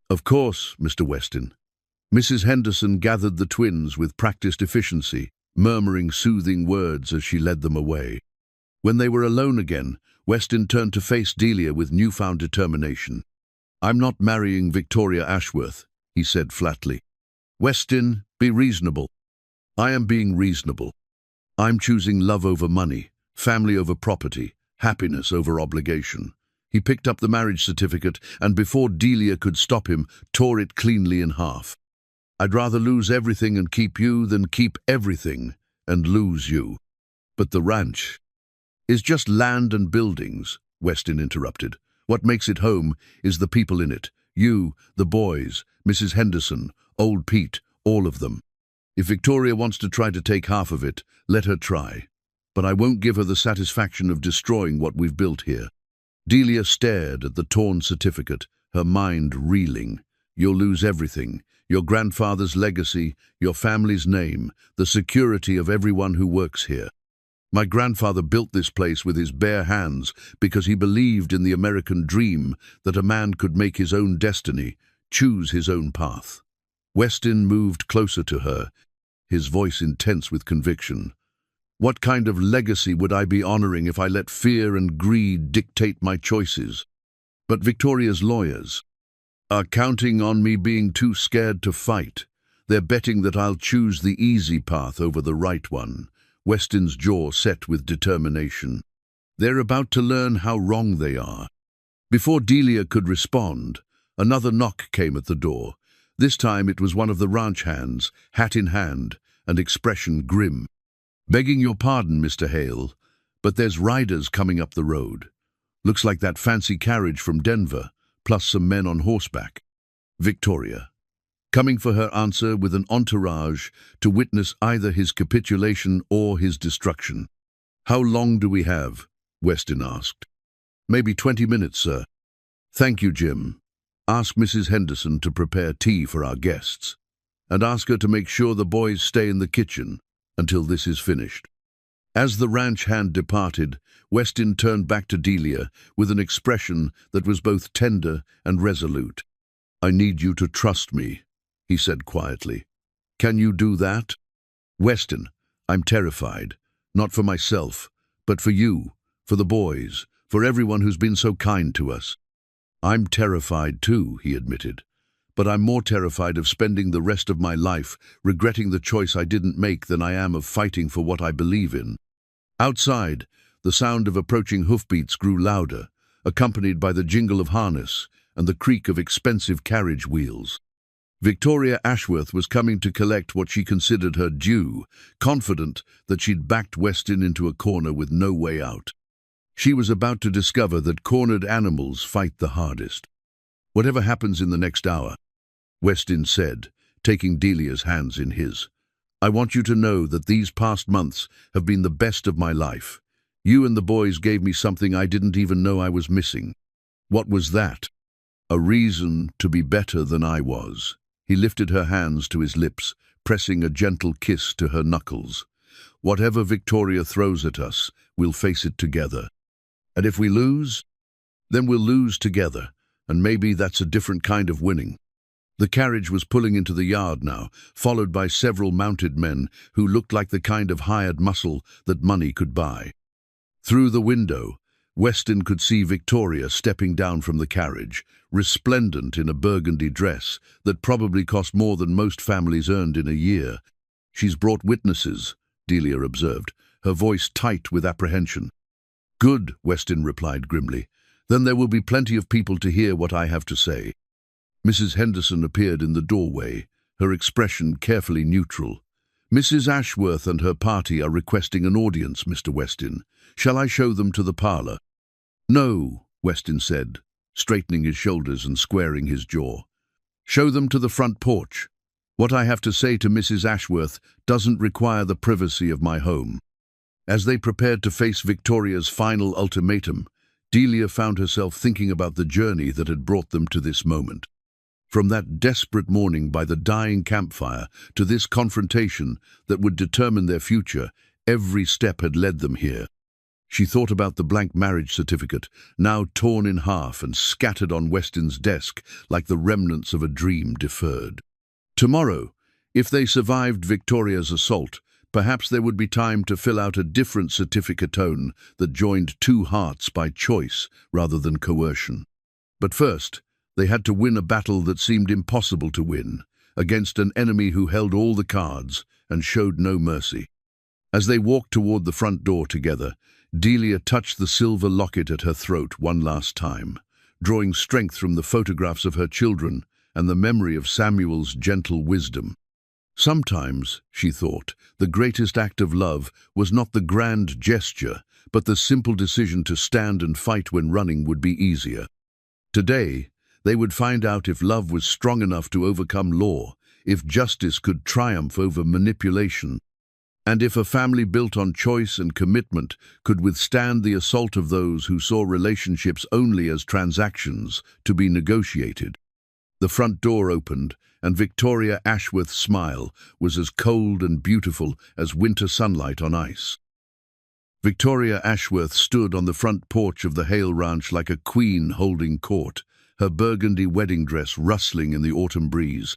"Of course, Mr. Weston." Mrs. Henderson gathered the twins with practiced efficiency, murmuring soothing words as she led them away. When they were alone again, Weston turned to face Delia with newfound determination. "I'm not marrying Victoria Ashworth," he said flatly. "Weston, be reasonable." "I am being reasonable. I'm choosing love over money, family over property, happiness over obligation." He picked up the marriage certificate and before Delia could stop him, tore it cleanly in half. "I'd rather lose everything and keep you than keep everything and lose you." "But the ranch is just land and buildings," Weston interrupted. "What makes it home is the people in it. You, the boys, Mrs. Henderson, old Pete, all of them. If Victoria wants to try to take half of it, let her try. But I won't give her the satisfaction of destroying what we've built here." Delia stared at the torn certificate, her mind reeling. "You'll lose everything. Your grandfather's legacy, your family's name, the security of everyone who works here. My grandfather built this place with his bare hands because he believed in the American dream that a man could make his own destiny, choose his own path." Weston moved closer to her, his voice intense with conviction. "What kind of legacy would I be honoring if I let fear and greed dictate my choices?" "But Victoria's lawyers are counting on me being too scared to fight. They're betting that I'll choose the easy path over the right one." Weston's jaw set with determination. "They're about to learn how wrong they are." Before Delia could respond, another knock came at the door. This time it was one of the ranch hands, hat in hand, and expression grim. "Begging your pardon, Mr. Hale, but there's riders coming up the road. Looks like that fancy carriage from Denver, plus some men on horseback." "Victoria." coming for her answer with an entourage to witness either his capitulation or his destruction. "How long do we have?" Weston asked. "Maybe 20 minutes, sir." "Thank you, Jim. Ask Mrs. Henderson to prepare tea for our guests, and ask her to make sure the boys stay in the kitchen until this is finished." As the ranch hand departed, Weston turned back to Delia with an expression that was both tender and resolute. "I need you to trust me," he said quietly. "Can you do that?" "Weston, I'm terrified, not for myself, but for you, for the boys, for everyone who's been so kind to us." "I'm terrified too," he admitted, "but I'm more terrified of spending the rest of my life regretting the choice I didn't make than I am of fighting for what I believe in." Outside, the sound of approaching hoofbeats grew louder, accompanied by the jingle of harness and the creak of expensive carriage wheels. Victoria Ashworth was coming to collect what she considered her due, confident that she'd backed Weston into a corner with no way out. She was about to discover that cornered animals fight the hardest. "Whatever happens in the next hour," Weston said, taking Delia's hands in his, "I want you to know that these past months have been the best of my life. You and the boys gave me something I didn't even know I was missing." "What was that?" "A reason to be better than I was." He lifted her hands to his lips, pressing a gentle kiss to her knuckles. "Whatever Victoria throws at us, we'll face it together. And if we lose, then we'll lose together, and maybe that's a different kind of winning." The carriage was pulling into the yard now, followed by several mounted men who looked like the kind of hired muscle that money could buy. Through the window, Weston could see Victoria stepping down from the carriage, resplendent in a burgundy dress that probably cost more than most families earned in a year. "She's brought witnesses," Delia observed, her voice tight with apprehension. "Good," Weston replied grimly. "Then there will be plenty of people to hear what I have to say." Mrs. Henderson appeared in the doorway, her expression carefully neutral. "Mrs. Ashworth and her party are requesting an audience, Mr. Weston. Shall I show them to the parlor?" "No," Weston said, straightening his shoulders and squaring his jaw. "Show them to the front porch. What I have to say to Mrs. Ashworth doesn't require the privacy of my home." As they prepared to face Victoria's final ultimatum, Delia found herself thinking about the journey that had brought them to this moment. From that desperate morning by the dying campfire to this confrontation that would determine their future, every step had led them here. She thought about the blank marriage certificate, now torn in half and scattered on Weston's desk like the remnants of a dream deferred. Tomorrow, if they survived Victoria's assault, perhaps there would be time to fill out a different certificatone that joined two hearts by choice rather than coercion. But first, they had to win a battle that seemed impossible to win, against an enemy who held all the cards and showed no mercy. As they walked toward the front door together, Delia touched the silver locket at her throat one last time, drawing strength from the photographs of her children and the memory of Samuel's gentle wisdom. Sometimes, she thought, the greatest act of love was not the grand gesture, but the simple decision to stand and fight when running would be easier. Today, they would find out if love was strong enough to overcome law, if justice could triumph over manipulation, and if a family built on choice and commitment could withstand the assault of those who saw relationships only as transactions to be negotiated. The front door opened, and Victoria Ashworth's smile was as cold and beautiful as winter sunlight on ice. Victoria Ashworth stood on the front porch of the Hale Ranch like a queen holding court, her burgundy wedding dress rustling in the autumn breeze.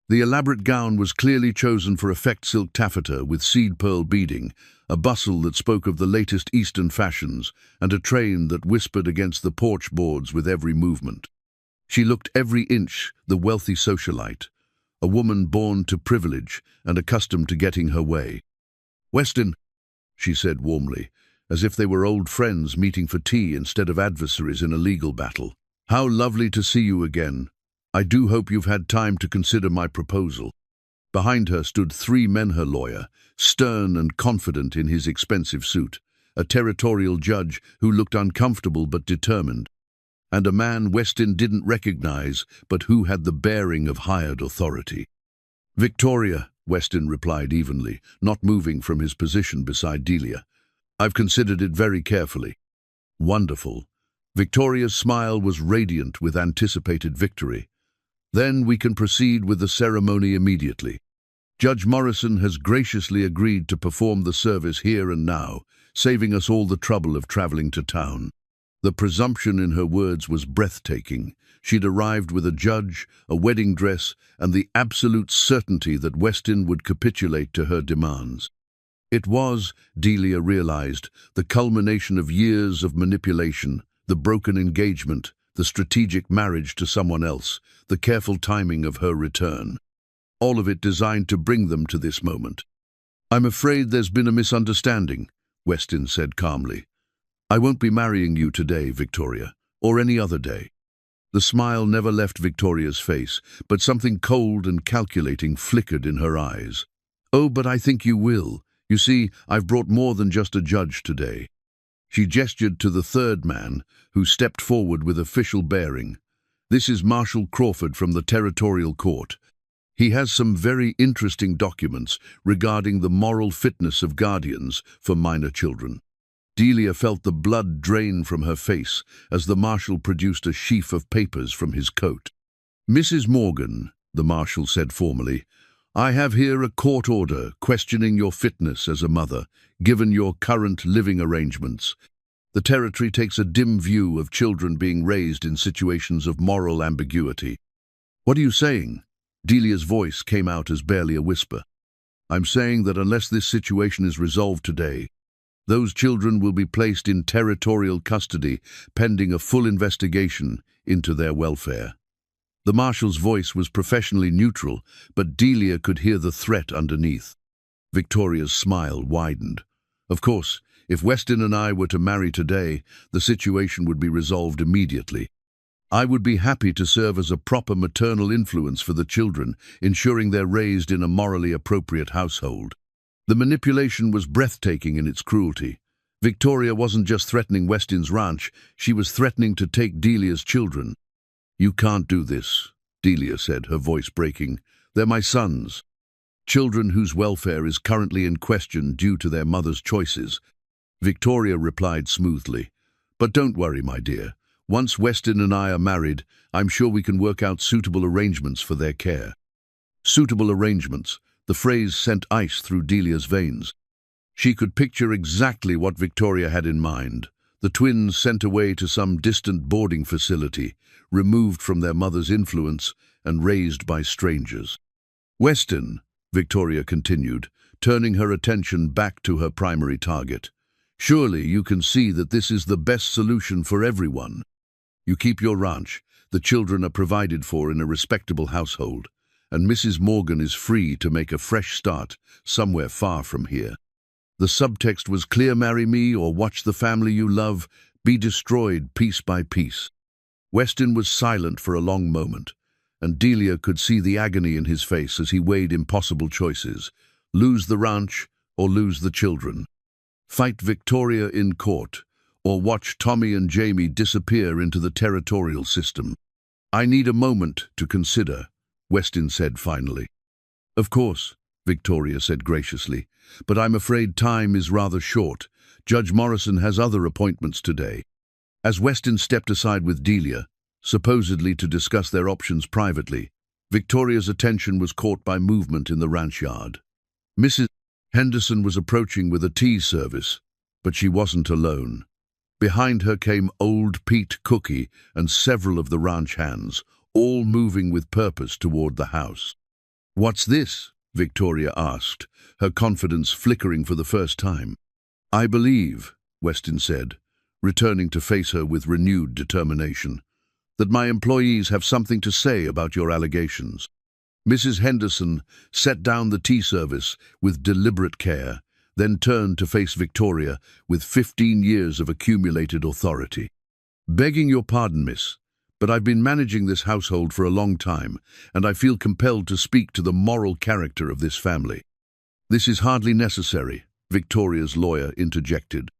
The elaborate gown was clearly chosen for effect silk taffeta with seed pearl beading, a bustle that spoke of the latest Eastern fashions, and a train that whispered against the porch boards with every movement. She looked every inch the wealthy socialite, a woman born to privilege and accustomed to getting her way. "Weston," she said warmly, as if they were old friends meeting for tea instead of adversaries in a legal battle. "How lovely to see you again. I do hope you've had time to consider my proposal." Behind her stood 3 men, her lawyer, stern and confident in his expensive suit, a territorial judge who looked uncomfortable but determined. and a man Weston didn't recognize, but who had the bearing of hired authority. "Victoria," Weston replied evenly, not moving from his position beside Delia. "I've considered it very carefully." "Wonderful." Victoria's smile was radiant with anticipated victory. "Then we can proceed with the ceremony immediately. Judge Morrison has graciously agreed to perform the service here and now, saving us all the trouble of traveling to town." The presumption in her words was breathtaking. She'd arrived with a judge, a wedding dress, and the absolute certainty that Weston would capitulate to her demands. It was, Delia realized, the culmination of years of manipulation, the broken engagement, the strategic marriage to someone else, the careful timing of her return. All of it designed to bring them to this moment. "I'm afraid there's been a misunderstanding," Weston said calmly. "I won't be marrying you today, Victoria, or any other day." The smile never left Victoria's face, but something cold and calculating flickered in her eyes. "Oh, but I think you will. You see, I've brought more than just a judge today." She gestured to the third man, who stepped forward with official bearing. "This is Marshal Crawford from the Territorial Court. He has some very interesting documents regarding the moral fitness of guardians for minor children." Delia felt the blood drain from her face as the marshal produced a sheaf of papers from his coat. "Mrs. Morgan," the marshal said formally, "I have here a court order questioning your fitness as a mother, given your current living arrangements. The territory takes a dim view of children being raised in situations of moral ambiguity." "What are you saying?" Delia's voice came out as barely a whisper. "I'm saying that unless this situation is resolved today, those children will be placed in territorial custody pending a full investigation into their welfare." The marshal's voice was professionally neutral, but Delia could hear the threat underneath. Victoria's smile widened. "Of course, if Weston and I were to marry today, the situation would be resolved immediately. I would be happy to serve as a proper maternal influence for the children, ensuring they're raised in a morally appropriate household." The manipulation was breathtaking in its cruelty. Victoria wasn't just threatening Weston's ranch, she was threatening to take Delia's children. "You can't do this," Delia said, her voice breaking. "They're my sons. Children whose welfare is currently in question due to their mother's choices." Victoria replied smoothly, "But don't worry, my dear. Once Weston and I are married, I'm sure we can work out suitable arrangements for their care." Suitable arrangements. The phrase sent ice through Delia's veins. She could picture exactly what Victoria had in mind. The twins sent away to some distant boarding facility, removed from their mother's influence and raised by strangers. "Weston," Victoria continued, turning her attention back to her primary target, "surely you can see that this is the best solution for everyone. You keep your ranch, the children are provided for in a respectable household, and Mrs. Morgan is free to make a fresh start somewhere far from here." The subtext was clear: marry me or watch the family you love be destroyed piece by piece. Weston was silent for a long moment, and Delia could see the agony in his face as he weighed impossible choices: lose the ranch or lose the children. Fight Victoria in court, or watch Tommy and Jamie disappear into the territorial system. "I need a moment to consider," Weston said finally. "Of course," Victoria said graciously, "but I'm afraid time is rather short. Judge Morrison has other appointments today." As Weston stepped aside with Delia, supposedly to discuss their options privately, Victoria's attention was caught by movement in the ranch yard. Mrs. Henderson was approaching with a tea service, but she wasn't alone. Behind her came old Pete Cookie and several of the ranch hands, all moving with purpose toward the house. "What's this?" Victoria asked, her confidence flickering for the first time. "I believe," Weston said, returning to face her with renewed determination, "that my employees have something to say about your allegations." Mrs. Henderson set down the tea service with deliberate care, then turned to face Victoria with 15 years of accumulated authority. "Begging your pardon, miss, but I've been managing this household for a long time, and I feel compelled to speak to the moral character of this family." "This is hardly necessary," Victoria's lawyer interjected.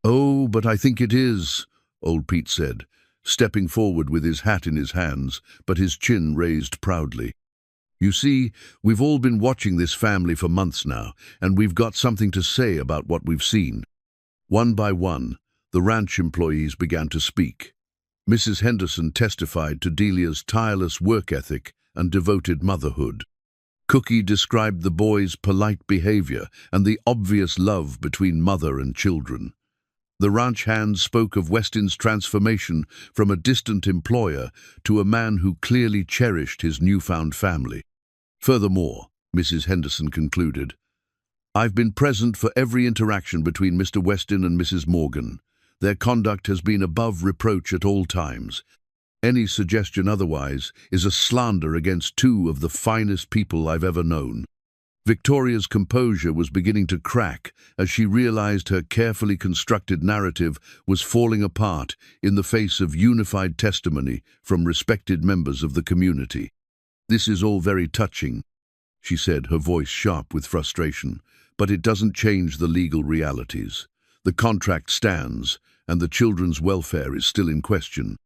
"Oh, but I think it is," old Pete said. stepping forward with his hat in his hands, but his chin raised proudly. "You see, we've all been watching this family for months now, and we've got something to say about what we've seen." One by one, the ranch employees began to speak. Mrs. Henderson testified to Delia's tireless work ethic and devoted motherhood. Cookie described the boys' polite behavior and the obvious love between mother and children. The ranch hands spoke of Weston's transformation from a distant employer to a man who clearly cherished his newfound family. Furthermore, Mrs. Henderson concluded, "I've been present for every interaction between Mr. Weston and Mrs. Morgan. Their conduct has been above reproach at all times. Any suggestion otherwise is a slander against two of the finest people I've ever known." Victoria's composure was beginning to crack as she realized her carefully constructed narrative was falling apart in the face of unified testimony from respected members of the community. "This is all very touching," she said, her voice sharp with frustration, "but it doesn't change the legal realities. The contract stands, and the children's welfare is still in question."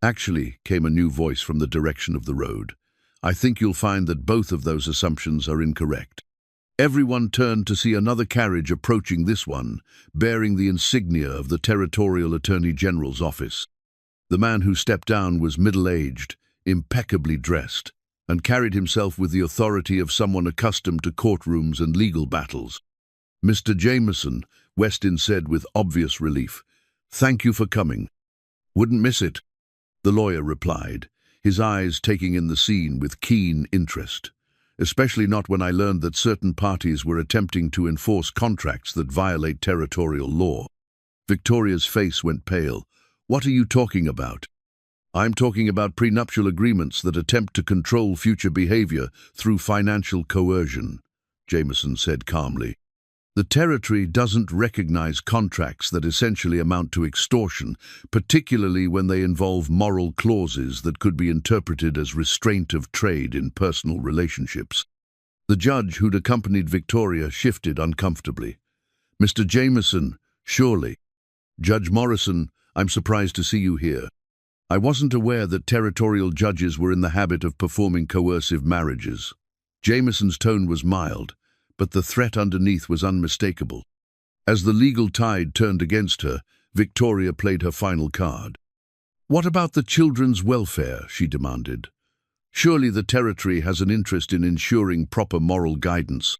"Actually," came a new voice from the direction of the road, "I think you'll find that both of those assumptions are incorrect." Everyone turned to see another carriage approaching this one, bearing the insignia of the Territorial Attorney General's office. The man who stepped down was middle-aged, impeccably dressed, and carried himself with the authority of someone accustomed to courtrooms and legal battles. "Mr. Jameson," Weston said with obvious relief, "thank you for coming." "Wouldn't miss it," the lawyer replied, his eyes taking in the scene with keen interest, "especially not when I learned that certain parties were attempting to enforce contracts that violate territorial law." Victoria's face went pale. "What are you talking about?" "I'm talking about prenuptial agreements that attempt to control future behavior through financial coercion," Jameson said calmly. "The territory doesn't recognize contracts that essentially amount to extortion, particularly when they involve moral clauses that could be interpreted as restraint of trade in personal relationships." The judge who'd accompanied Victoria shifted uncomfortably. "Mr. Jameson, surely." "Judge Morrison, I'm surprised to see you here. I wasn't aware that territorial judges were in the habit of performing coercive marriages." Jameson's tone was mild, but the threat underneath was unmistakable. As the legal tide turned against her, Victoria played her final card. "What about the children's welfare?" she demanded. "Surely the territory has an interest in ensuring proper moral guidance."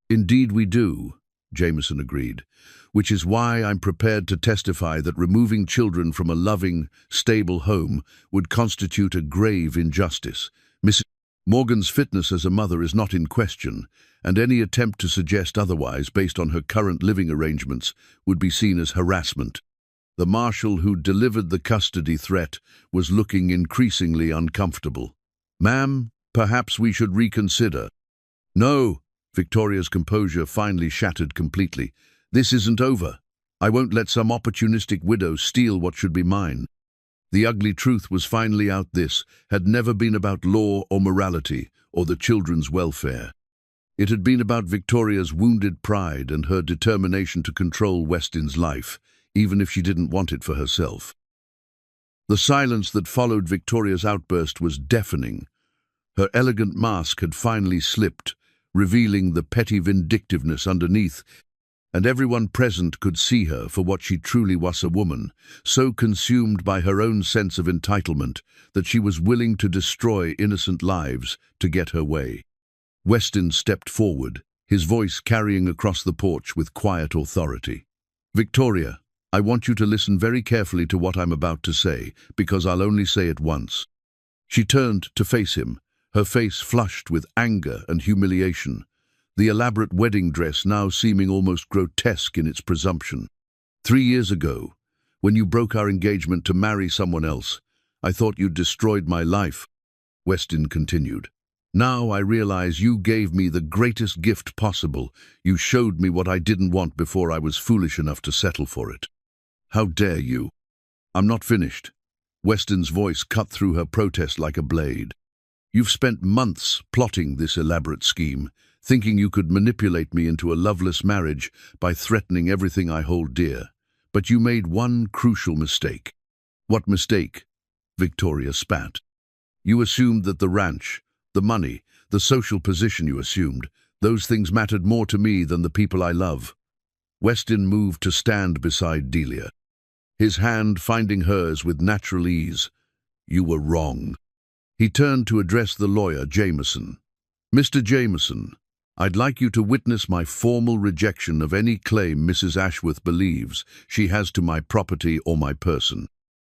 "Indeed we do," Jameson agreed, "which is why I'm prepared to testify that removing children from a loving, stable home would constitute a grave injustice. Mrs. Morgan's fitness as a mother is not in question, and any attempt to suggest otherwise based on her current living arrangements would be seen as harassment." The marshal who delivered the custody threat was looking increasingly uncomfortable. "Ma'am, perhaps we should reconsider." "No," Victoria's composure finally shattered completely. "This isn't over. I won't let some opportunistic widow steal what should be mine." The ugly truth was finally out. This had never been about law or morality or the children's welfare. It had been about Victoria's wounded pride and her determination to control Weston's life, even if she didn't want it for herself. The silence that followed Victoria's outburst was deafening. Her elegant mask had finally slipped, revealing the petty vindictiveness underneath, and everyone present could see her for what she truly was, a woman, so consumed by her own sense of entitlement that she was willing to destroy innocent lives to get her way. Weston stepped forward, his voice carrying across the porch with quiet authority. "Victoria, I want you to listen very carefully to what I'm about to say, because I'll only say it once." She turned to face him, her face flushed with anger and humiliation, the elaborate wedding dress now seeming almost grotesque in its presumption. "3 years ago, when you broke our engagement to marry someone else, I thought you'd destroyed my life," Weston continued. "Now I realize you gave me the greatest gift possible. You showed me what I didn't want before I was foolish enough to settle for it. How dare you?" "I'm not finished." Weston's voice cut through her protest like a blade. "You've spent months plotting this elaborate scheme, thinking you could manipulate me into a loveless marriage by threatening everything I hold dear. But you made one crucial mistake. What mistake? Victoria spat. You assumed that the ranch, the money, the social position you assumed, those things mattered more to me than the people I love. Weston moved to stand beside Delia, his hand finding hers with natural ease. You were wrong. He turned to address the lawyer, Jameson. Mr. Jameson, I'd like you to witness my formal rejection of any claim Mrs. Ashworth believes she has to my property or my person.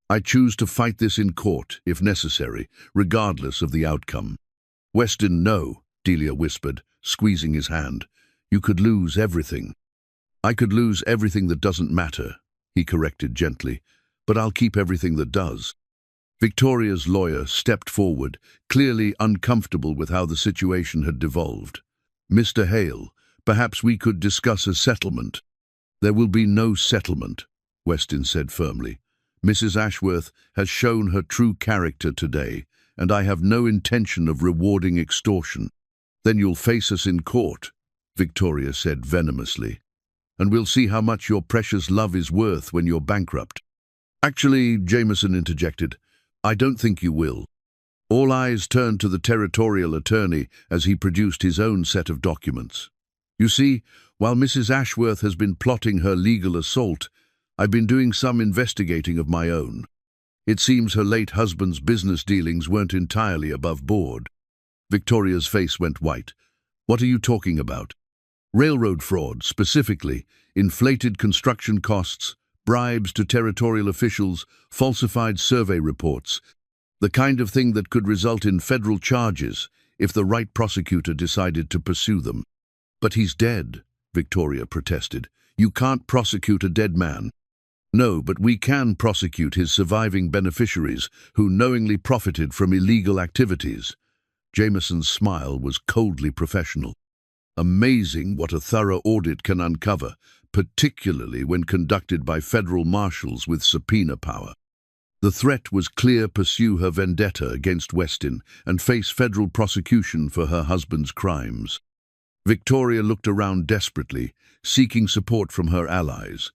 I choose to fight this in court, if necessary, regardless of the outcome. Weston, no, Delia whispered, squeezing his hand. You could lose everything. I could lose everything that doesn't matter, he corrected gently, but I'll keep everything that does. Victoria's lawyer stepped forward, clearly uncomfortable with how the situation had devolved. Mr. Hale, perhaps we could discuss a settlement. There will be no settlement, Weston said firmly. Mrs. Ashworth has shown her true character today, and I have no intention of rewarding extortion. Then you'll face us in court, Victoria said venomously, and we'll see how much your precious love is worth when you're bankrupt. Actually, Jameson interjected, I don't think you will. All eyes turned to the territorial attorney as he produced his own set of documents. You see, while Mrs. Ashworth has been plotting her legal assault, I've been doing some investigating of my own. It seems her late husband's business dealings weren't entirely above board. Victoria's face went white. What are you talking about? Railroad fraud, specifically, inflated construction costs, bribes to territorial officials, falsified survey reports, the kind of thing that could result in federal charges if the right prosecutor decided to pursue them. But he's dead, Victoria protested. You can't prosecute a dead man. No, but we can prosecute his surviving beneficiaries who knowingly profited from illegal activities. Jameson's smile was coldly professional. Amazing what a thorough audit can uncover, particularly when conducted by federal marshals with subpoena power. The threat was clear: pursue her vendetta against Weston and face federal prosecution for her husband's crimes. Victoria looked around desperately, seeking support from her allies,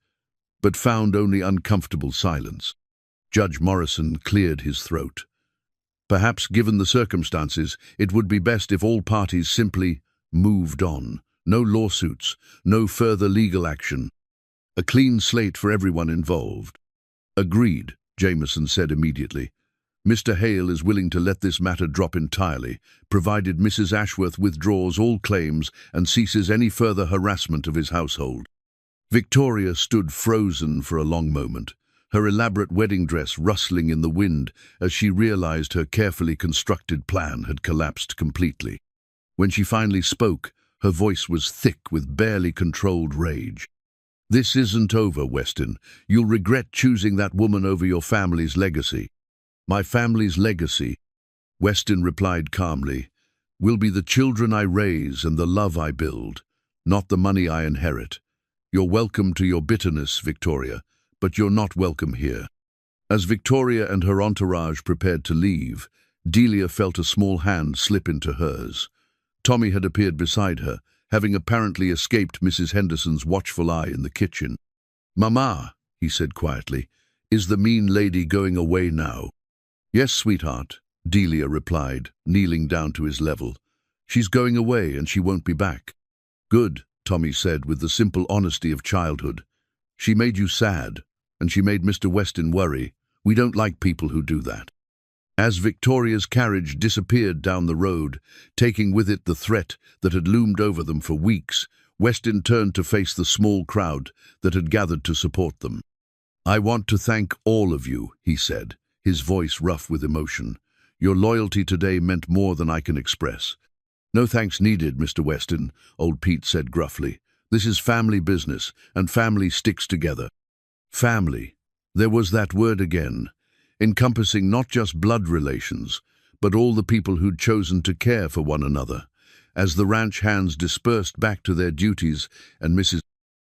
but found only uncomfortable silence. Judge Morrison cleared his throat. Perhaps, given the circumstances, it would be best if all parties simply moved on. No lawsuits, no further legal action. A clean slate for everyone involved. Agreed, Jameson said immediately. Mr. Hale is willing to let this matter drop entirely, provided Mrs. Ashworth withdraws all claims and ceases any further harassment of his household. Victoria stood frozen for a long moment, her elaborate wedding dress rustling in the wind as she realized her carefully constructed plan had collapsed completely. When she finally spoke, her voice was thick with barely controlled rage. This isn't over, Weston. You'll regret choosing that woman over your family's legacy. My family's legacy, Weston replied calmly, will be the children I raise and the love I build, not the money I inherit. You're welcome to your bitterness, Victoria, but you're not welcome here. As Victoria and her entourage prepared to leave, Delia felt a small hand slip into hers. Tommy had appeared beside her, having apparently escaped Mrs. Henderson's watchful eye in the kitchen. "Mama," he said quietly, "is the mean lady going away now?" "Yes, sweetheart," Delia replied, kneeling down to his level. "She's going away and she won't be back." "Good," Tommy said with the simple honesty of childhood. "She made you sad, and she made Mr. Weston worry. We don't like people who do that." As Victoria's carriage disappeared down the road, taking with it the threat that had loomed over them for weeks, Weston turned to face the small crowd that had gathered to support them. "I want to thank all of you," he said, his voice rough with emotion. "Your loyalty today meant more than I can express." "No thanks needed, Mr. Weston," old Pete said gruffly. "This is family business, and family sticks together." Family. There was that word again, encompassing not just blood relations, but all the people who'd chosen to care for one another. As the ranch hands dispersed back to their duties and Mrs.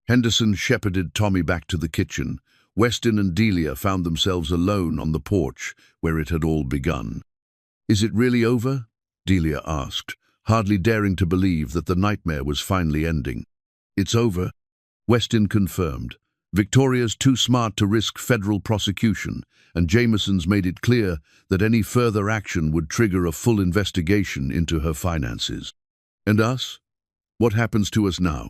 Henderson shepherded Tommy back to the kitchen, Weston and Delia found themselves alone on the porch where it had all begun. "Is it really over?" Delia asked, hardly daring to believe that the nightmare was finally ending. "It's over," Weston confirmed, Victoria's too smart to risk federal prosecution, and Jameson's made it clear that any further action would trigger a full investigation into her finances. And us? What happens to us now?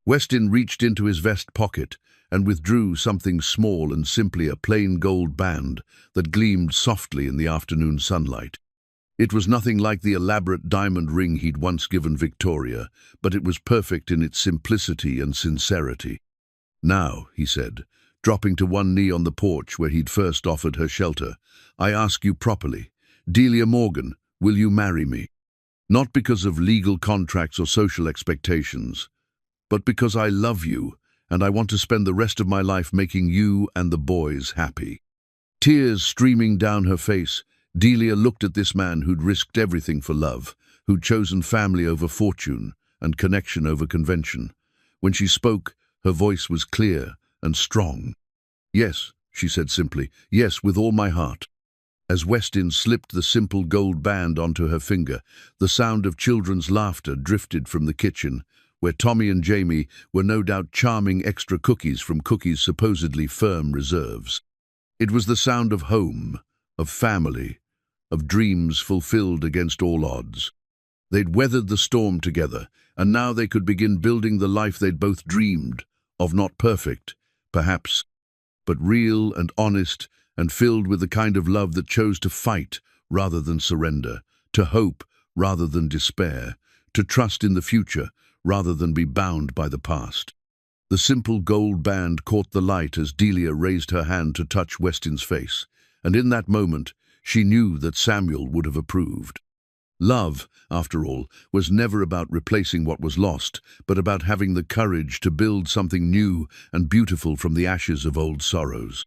Westin reached into his vest pocket and withdrew something small and simply a plain gold band that gleamed softly in the afternoon sunlight. It was nothing like the elaborate diamond ring he'd once given Victoria, but it was perfect in its simplicity and sincerity. "Now," he said, dropping to one knee on the porch where he'd first offered her shelter, "I ask you properly, Delia Morgan, will you marry me? Not because of legal contracts or social expectations, but because I love you and I want to spend the rest of my life making you and the boys happy." Tears streaming down her face, Delia looked at this man who'd risked everything for love, who'd chosen family over fortune and connection over convention. When she spoke, her voice was clear and strong. "Yes," she said simply, "yes, with all my heart." As Westin slipped the simple gold band onto her finger, the sound of children's laughter drifted from the kitchen, where Tommy and Jamie were no doubt charming extra cookies from Cookie's supposedly firm reserves. It was the sound of home, of family, of dreams fulfilled against all odds. They'd weathered the storm together, and now they could begin building the life they'd both dreamed of, not perfect, perhaps, but real and honest and filled with the kind of love that chose to fight rather than surrender, to hope rather than despair, to trust in the future rather than be bound by the past. The simple gold band caught the light as Delia raised her hand to touch Westin's face, and in that moment she knew that Samuel would have approved. Love, after all, was never about replacing what was lost, but about having the courage to build something new and beautiful from the ashes of old sorrows.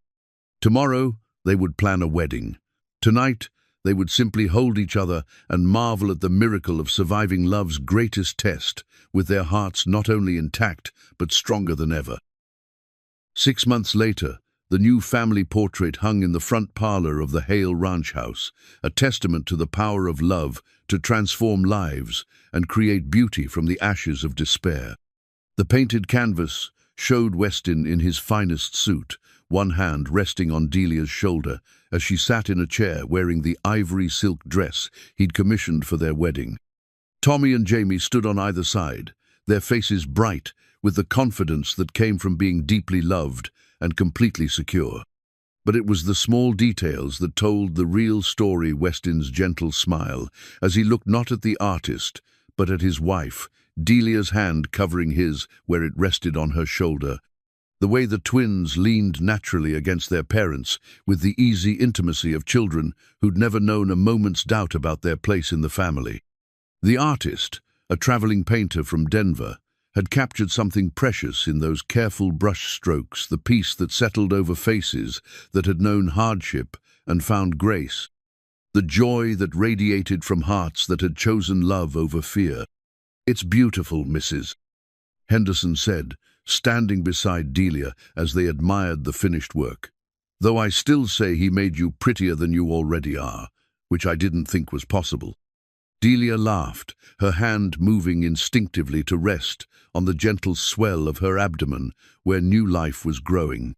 Tomorrow, they would plan a wedding. Tonight, they would simply hold each other and marvel at the miracle of surviving love's greatest test, with their hearts not only intact, but stronger than ever. 6 months later, the new family portrait hung in the front parlor of the Hale Ranch house, a testament to the power of love to transform lives and create beauty from the ashes of despair. The painted canvas showed Westin in his finest suit, one hand resting on Delia's shoulder as she sat in a chair wearing the ivory silk dress he'd commissioned for their wedding. Tommy and Jamie stood on either side, their faces bright with the confidence that came from being deeply loved and completely secure. But it was the small details that told the real story. Westin's gentle smile, as he looked not at the artist, but at his wife, Delia's hand covering his where it rested on her shoulder. The way the twins leaned naturally against their parents, with the easy intimacy of children who'd never known a moment's doubt about their place in the family. The artist, a traveling painter from Denver, had captured something precious in those careful brush strokes, the peace that settled over faces that had known hardship and found grace, the joy that radiated from hearts that had chosen love over fear. "It's beautiful, Mrs. Henderson said, standing beside Delia as they admired the finished work. "Though I still say he made you prettier than you already are, which I didn't think was possible." Delia laughed, her hand moving instinctively to rest on the gentle swell of her abdomen where new life was growing.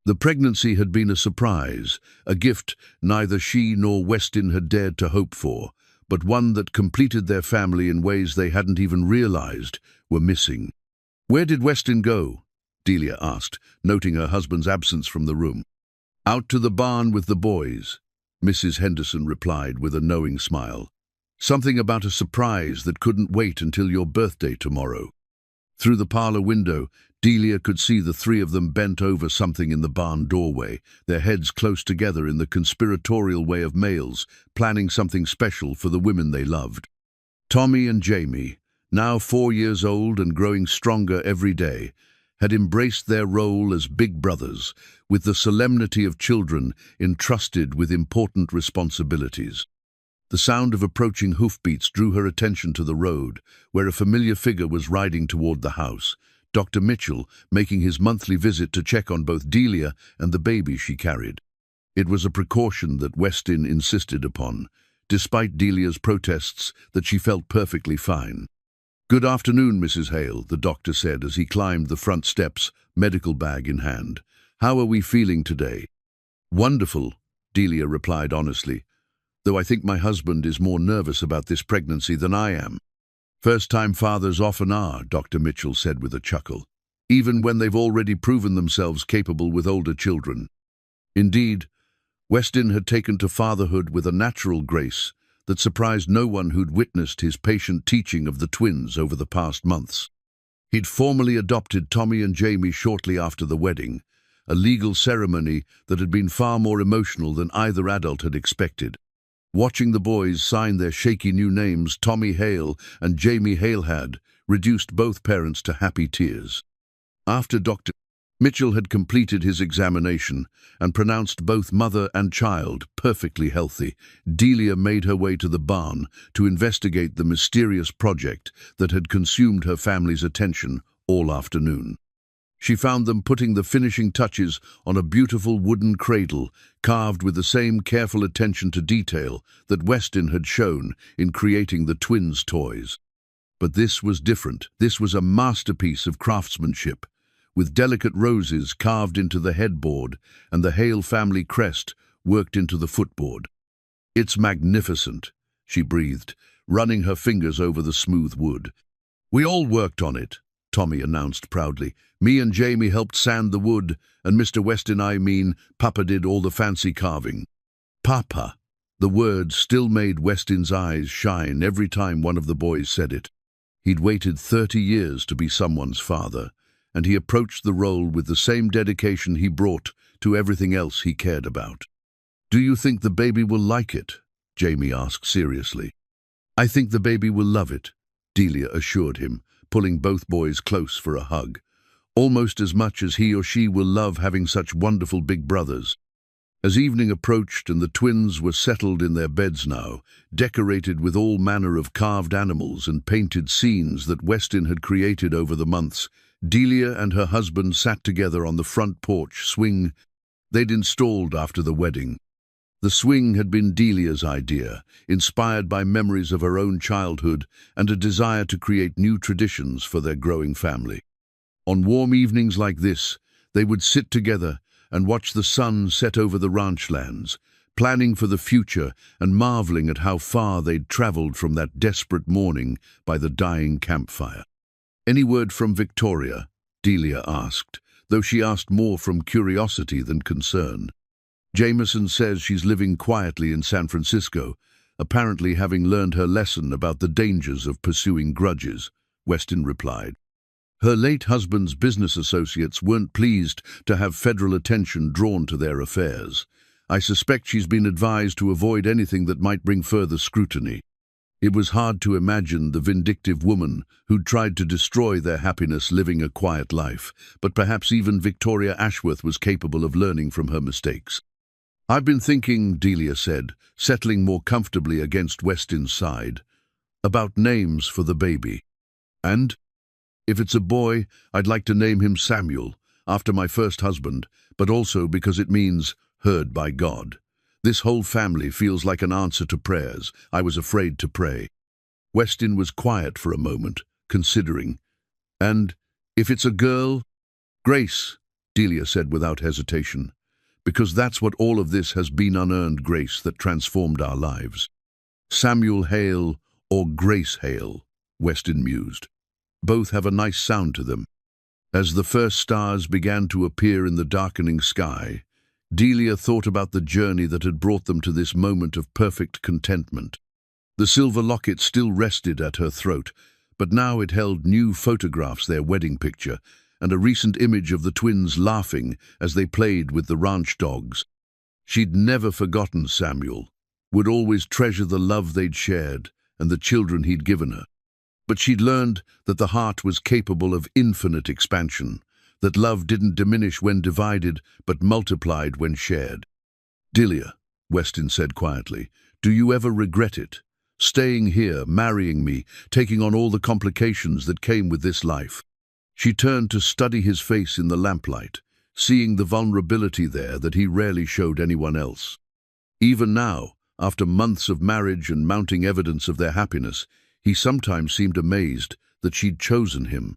The pregnancy had been a surprise, a gift neither she nor Westin had dared to hope for, but one that completed their family in ways they hadn't even realized were missing. "Where did Westin go?" Delia asked, noting her husband's absence from the room. "Out to the barn with the boys," Mrs. Henderson replied with a knowing smile. "Something about a surprise that couldn't wait until your birthday tomorrow." Through the parlor window, Delia could see the three of them bent over something in the barn doorway, their heads close together in the conspiratorial way of males, planning something special for the women they loved. Tommy and Jamie, now 4 years old and growing stronger every day, had embraced their role as big brothers, with the solemnity of children entrusted with important responsibilities. The sound of approaching hoofbeats drew her attention to the road, where a familiar figure was riding toward the house, Dr. Mitchell making his monthly visit to check on both Delia and the baby she carried. It was a precaution that Westin insisted upon, despite Delia's protests that she felt perfectly fine. "Good afternoon, Mrs. Hale," the doctor said as he climbed the front steps, medical bag in hand. "How are we feeling today?" "Wonderful," Delia replied honestly, "though I think my husband is more nervous about this pregnancy than I am." "First-time fathers often are," Dr. Mitchell said with a chuckle, "even when they've already proven themselves capable with older children." Indeed, Westin had taken to fatherhood with a natural grace that surprised no one who'd witnessed his patient teaching of the twins over the past months. He'd formally adopted Tommy and Jamie shortly after the wedding, a legal ceremony that had been far more emotional than either adult had expected. Watching the boys sign their shaky new names, Tommy Hale and Jamie Hale, had reduced both parents to happy tears. After Dr. Mitchell had completed his examination and pronounced both mother and child perfectly healthy, Delia made her way to the barn to investigate the mysterious project that had consumed her family's attention all afternoon. She found them putting the finishing touches on a beautiful wooden cradle carved with the same careful attention to detail that Westin had shown in creating the twins' toys. But this was different. This was a masterpiece of craftsmanship, with delicate roses carved into the headboard and the Hale family crest worked into the footboard. "It's magnificent," she breathed, running her fingers over the smooth wood. "We all worked on it," Tommy announced proudly. "Me and Jamie helped sand the wood, and Mr. Papa did all the fancy carving." "Papa." The word still made Westin's eyes shine every time one of the boys said it. He'd waited 30 years to be someone's father, and he approached the role with the same dedication he brought to everything else he cared about. "Do you think the baby will like it?" Jamie asked seriously. "I think the baby will love it," Delia assured him, pulling both boys close for a hug, "almost as much as he or she will love having such wonderful big brothers." As evening approached and the twins were settled in their beds now, decorated with all manner of carved animals and painted scenes that Westin had created over the months, Delia and her husband sat together on the front porch swing they'd installed after the wedding. The swing had been Delia's idea, inspired by memories of her own childhood and a desire to create new traditions for their growing family. On warm evenings like this, they would sit together and watch the sun set over the ranchlands, planning for the future and marveling at how far they'd traveled from that desperate morning by the dying campfire. "Any word from Victoria?" Delia asked, though she asked more from curiosity than concern. "Jameson says she's living quietly in San Francisco, apparently having learned her lesson about the dangers of pursuing grudges," Westin replied. Her late husband's business associates weren't pleased to have federal attention drawn to their affairs. "I suspect she's been advised to avoid anything that might bring further scrutiny." It was hard to imagine the vindictive woman who'd tried to destroy their happiness living a quiet life, but perhaps even Victoria Ashworth was capable of learning from her mistakes. "I've been thinking," Delia said, settling more comfortably against Westin's side, "about names for the baby. And if it's a boy, I'd like to name him Samuel, after my first husband, but also because it means heard by God. This whole family feels like an answer to prayers I was afraid to pray." Westin was quiet for a moment, considering. "And if it's a girl?" "Grace," Delia said without hesitation, "because that's what all of this has been, unearned grace that transformed our lives." "Samuel Hale or Grace Hale," Westin mused. "Both have a nice sound to them." As the first stars began to appear in the darkening sky, Delia thought about the journey that had brought them to this moment of perfect contentment. The silver locket still rested at her throat, but now it held new photographs, their wedding picture, and a recent image of the twins laughing as they played with the ranch dogs. She'd never forgotten Samuel, would always treasure the love they'd shared and the children he'd given her. But she'd learned that the heart was capable of infinite expansion, that love didn't diminish when divided, but multiplied when shared. "Delia," Westin said quietly, "do you ever regret it? Staying here, marrying me, taking on all the complications that came with this life?" She turned to study his face in the lamplight, seeing the vulnerability there that he rarely showed anyone else. Even now, after months of marriage and mounting evidence of their happiness, he sometimes seemed amazed that she'd chosen him.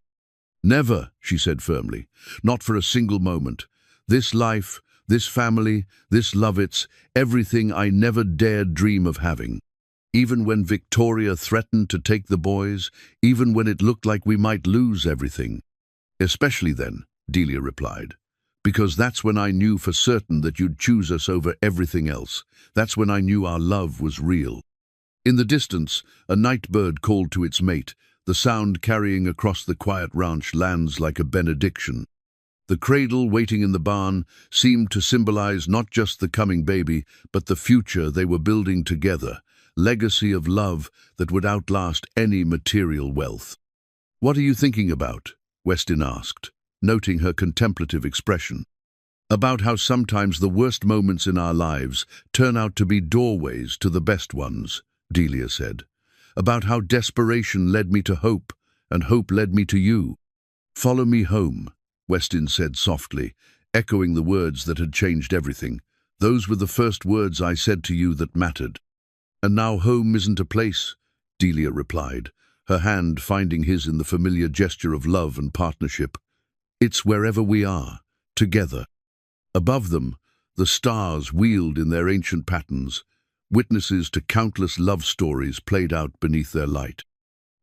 "Never," she said firmly, "not for a single moment. This life, this family, this love, it's everything I never dared dream of having." Even when Victoria threatened to take the boys, even when it looked like we might lose everything. "Especially then," Delia replied, "because that's when I knew for certain that you'd choose us over everything else. That's when I knew our love was real." In the distance, a night bird called to its mate, the sound carrying across the quiet ranch lands like a benediction. The cradle waiting in the barn seemed to symbolize not just the coming baby, but the future they were building together, legacy of love that would outlast any material wealth. "What are you thinking about?" Westin asked, noting her contemplative expression. "About how sometimes the worst moments in our lives turn out to be doorways to the best ones," Delia said. "About how desperation led me to hope, and hope led me to you." "Follow me home," Westin said softly, echoing the words that had changed everything. "Those were the first words I said to you that mattered." "And now home isn't a place," Delia replied, her hand finding his in the familiar gesture of love and partnership. "It's wherever we are, together." Above them, the stars wheeled in their ancient patterns, witnesses to countless love stories played out beneath their light.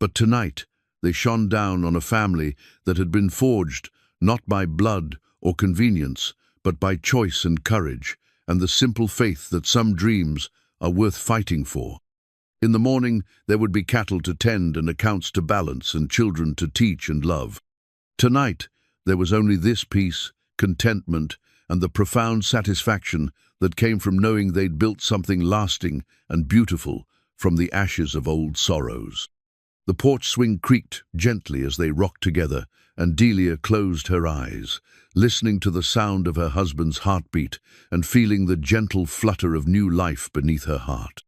But tonight, they shone down on a family that had been forged not by blood or convenience, but by choice and courage, and the simple faith that some dreams are worth fighting for. In the morning, there would be cattle to tend and accounts to balance and children to teach and love. Tonight, there was only this peace, contentment, and the profound satisfaction that came from knowing they'd built something lasting and beautiful from the ashes of old sorrows. The porch swing creaked gently as they rocked together, and Delia closed her eyes, listening to the sound of her husband's heartbeat and feeling the gentle flutter of new life beneath her heart.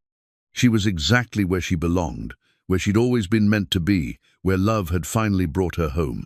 She was exactly where she belonged, where she'd always been meant to be, where love had finally brought her home.